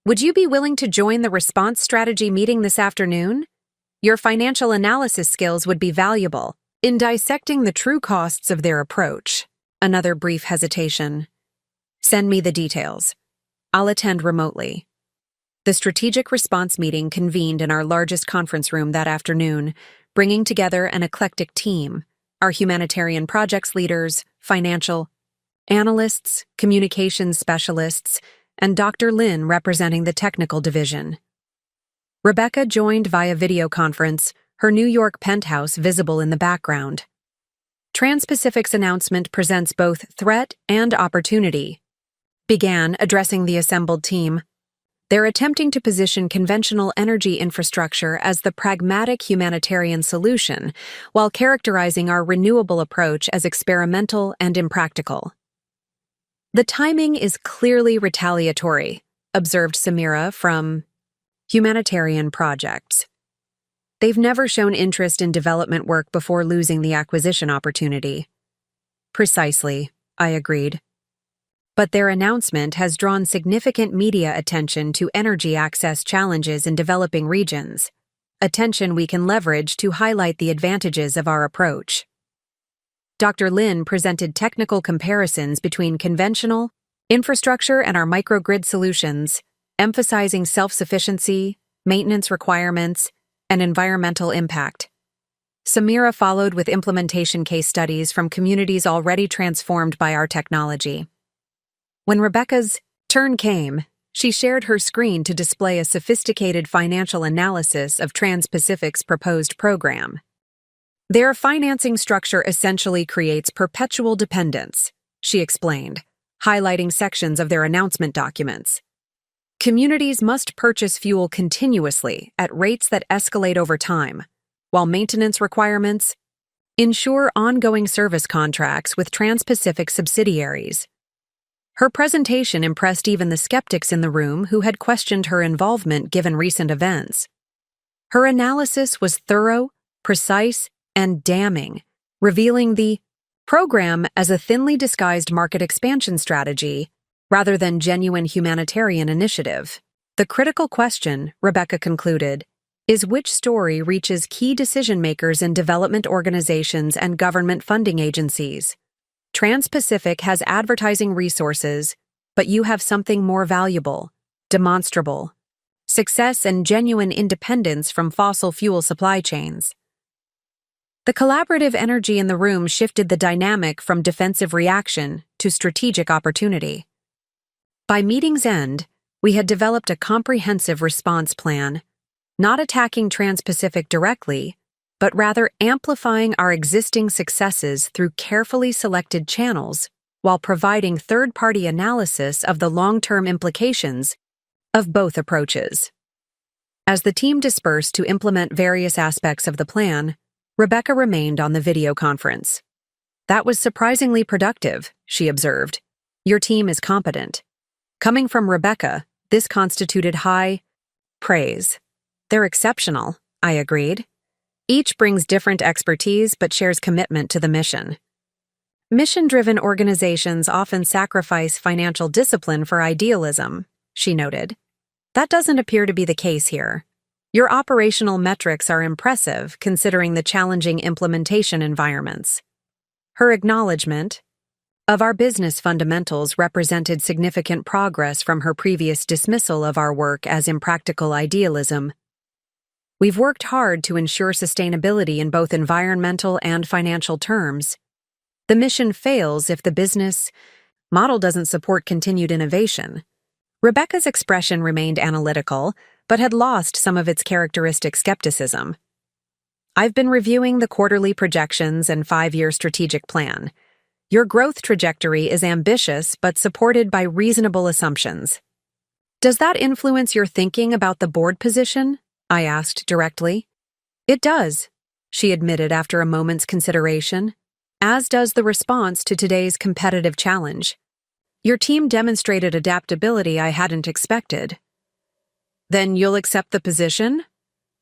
Would you be willing to join the response strategy meeting this afternoon? Your financial analysis skills would be valuable in dissecting the true costs of their approach. Another brief hesitation. Send me the details. I'll attend remotely. The strategic response meeting convened in our largest conference room that afternoon, bringing together an eclectic team, our humanitarian projects leaders, financial analysts, communications specialists, and Dr. Lin representing the technical division. Rebecca joined via video conference, her New York penthouse visible in the background. Trans-Pacific's announcement presents both threat and opportunity. Began addressing the assembled team. They're attempting to position conventional energy infrastructure as the pragmatic humanitarian solution, while characterizing our renewable approach as experimental and impractical. The timing is clearly retaliatory, observed Samira from Humanitarian Projects. They've never shown interest in development work before losing the acquisition opportunity. Precisely, I agreed. But their announcement has drawn significant media attention to energy access challenges in developing regions, attention we can leverage to highlight the advantages of our approach. Dr. Lin presented technical comparisons between conventional infrastructure and our microgrid solutions, emphasizing self-sufficiency, maintenance requirements, and environmental impact. Samira followed with implementation case studies from communities already transformed by our technology. When Rebecca's turn came, she shared her screen to display a sophisticated financial analysis of Trans-Pacific's proposed program. Their financing structure essentially creates perpetual dependence, she explained, highlighting sections of their announcement documents. Communities must purchase fuel continuously at rates that escalate over time, while maintenance requirements ensure ongoing service contracts with Trans-Pacific subsidiaries. Her presentation impressed even the skeptics in the room who had questioned her involvement given recent events. Her analysis was thorough, precise, and damning, revealing the program as a thinly disguised market expansion strategy rather than genuine humanitarian initiative. The critical question, Rebecca concluded, is which story reaches key decision-makers in development organizations and government funding agencies. Trans-Pacific has advertising resources, but you have something more valuable, demonstrable: success and genuine independence from fossil fuel supply chains. The collaborative energy in the room shifted the dynamic from defensive reaction to strategic opportunity. By meeting's end, we had developed a comprehensive response plan, not attacking Trans-Pacific directly, but rather amplifying our existing successes through carefully selected channels while providing third-party analysis of the long-term implications of both approaches. As the team dispersed to implement various aspects of the plan, Rebecca remained on the video conference. That was surprisingly productive, she observed. Your team is competent. Coming from Rebecca, this constituted high praise. They're exceptional, I agreed. Each brings different expertise but shares commitment to the mission. Mission-driven organizations often sacrifice financial discipline for idealism, she noted. That doesn't appear to be the case here. Your operational metrics are impressive considering the challenging implementation environments. Her acknowledgement of our business fundamentals represented significant progress from her previous dismissal of our work as impractical idealism. We've worked hard to ensure sustainability in both environmental and financial terms. The mission fails if the business model doesn't support continued innovation. Rebecca's expression remained analytical, but had lost some of its characteristic skepticism. I've been reviewing the quarterly projections and 5-year strategic plan. Your growth trajectory is ambitious but supported by reasonable assumptions. Does that influence your thinking about the board position? I asked directly. It does, she admitted after a moment's consideration, as does the response to today's competitive challenge. Your team demonstrated adaptability I hadn't expected. Then you'll accept the position?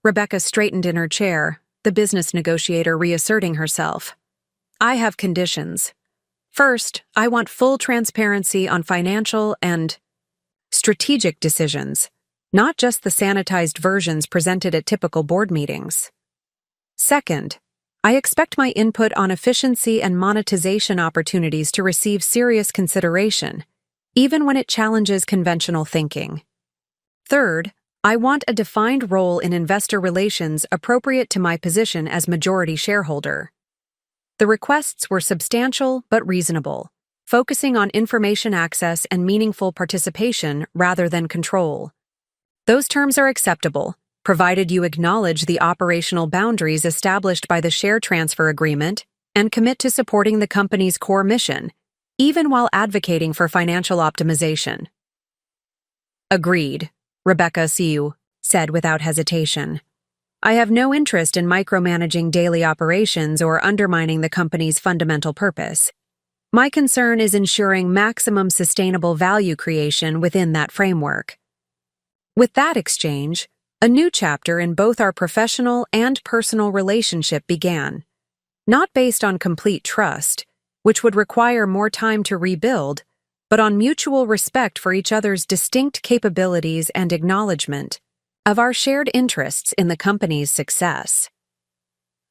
Rebecca straightened in her chair, the business negotiator reasserting herself. I have conditions. First, I want full transparency on financial and strategic decisions, not just the sanitized versions presented at typical board meetings. Second, I expect my input on efficiency and monetization opportunities to receive serious consideration, even when it challenges conventional thinking. Third, I want a defined role in investor relations appropriate to my position as majority shareholder. The requests were substantial but reasonable, focusing on information access and meaningful participation rather than control. Those terms are acceptable, provided you acknowledge the operational boundaries established by the share transfer agreement and commit to supporting the company's core mission, even while advocating for financial optimization. Agreed, Rebecca Siu said without hesitation. I have no interest in micromanaging daily operations or undermining the company's fundamental purpose. My concern is ensuring maximum sustainable value creation within that framework. With that exchange, a new chapter in both our professional and personal relationship began. Not based on complete trust, which would require more time to rebuild, but on mutual respect for each other's distinct capabilities and acknowledgement of our shared interests in the company's success.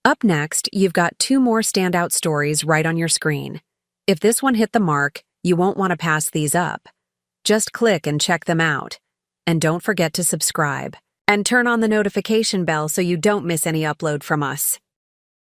Up next, you've got 2 more standout stories right on your screen. If this one hit the mark, you won't want to pass these up. Just click and check them out. And don't forget to subscribe. And turn on the notification bell so you don't miss any upload from us.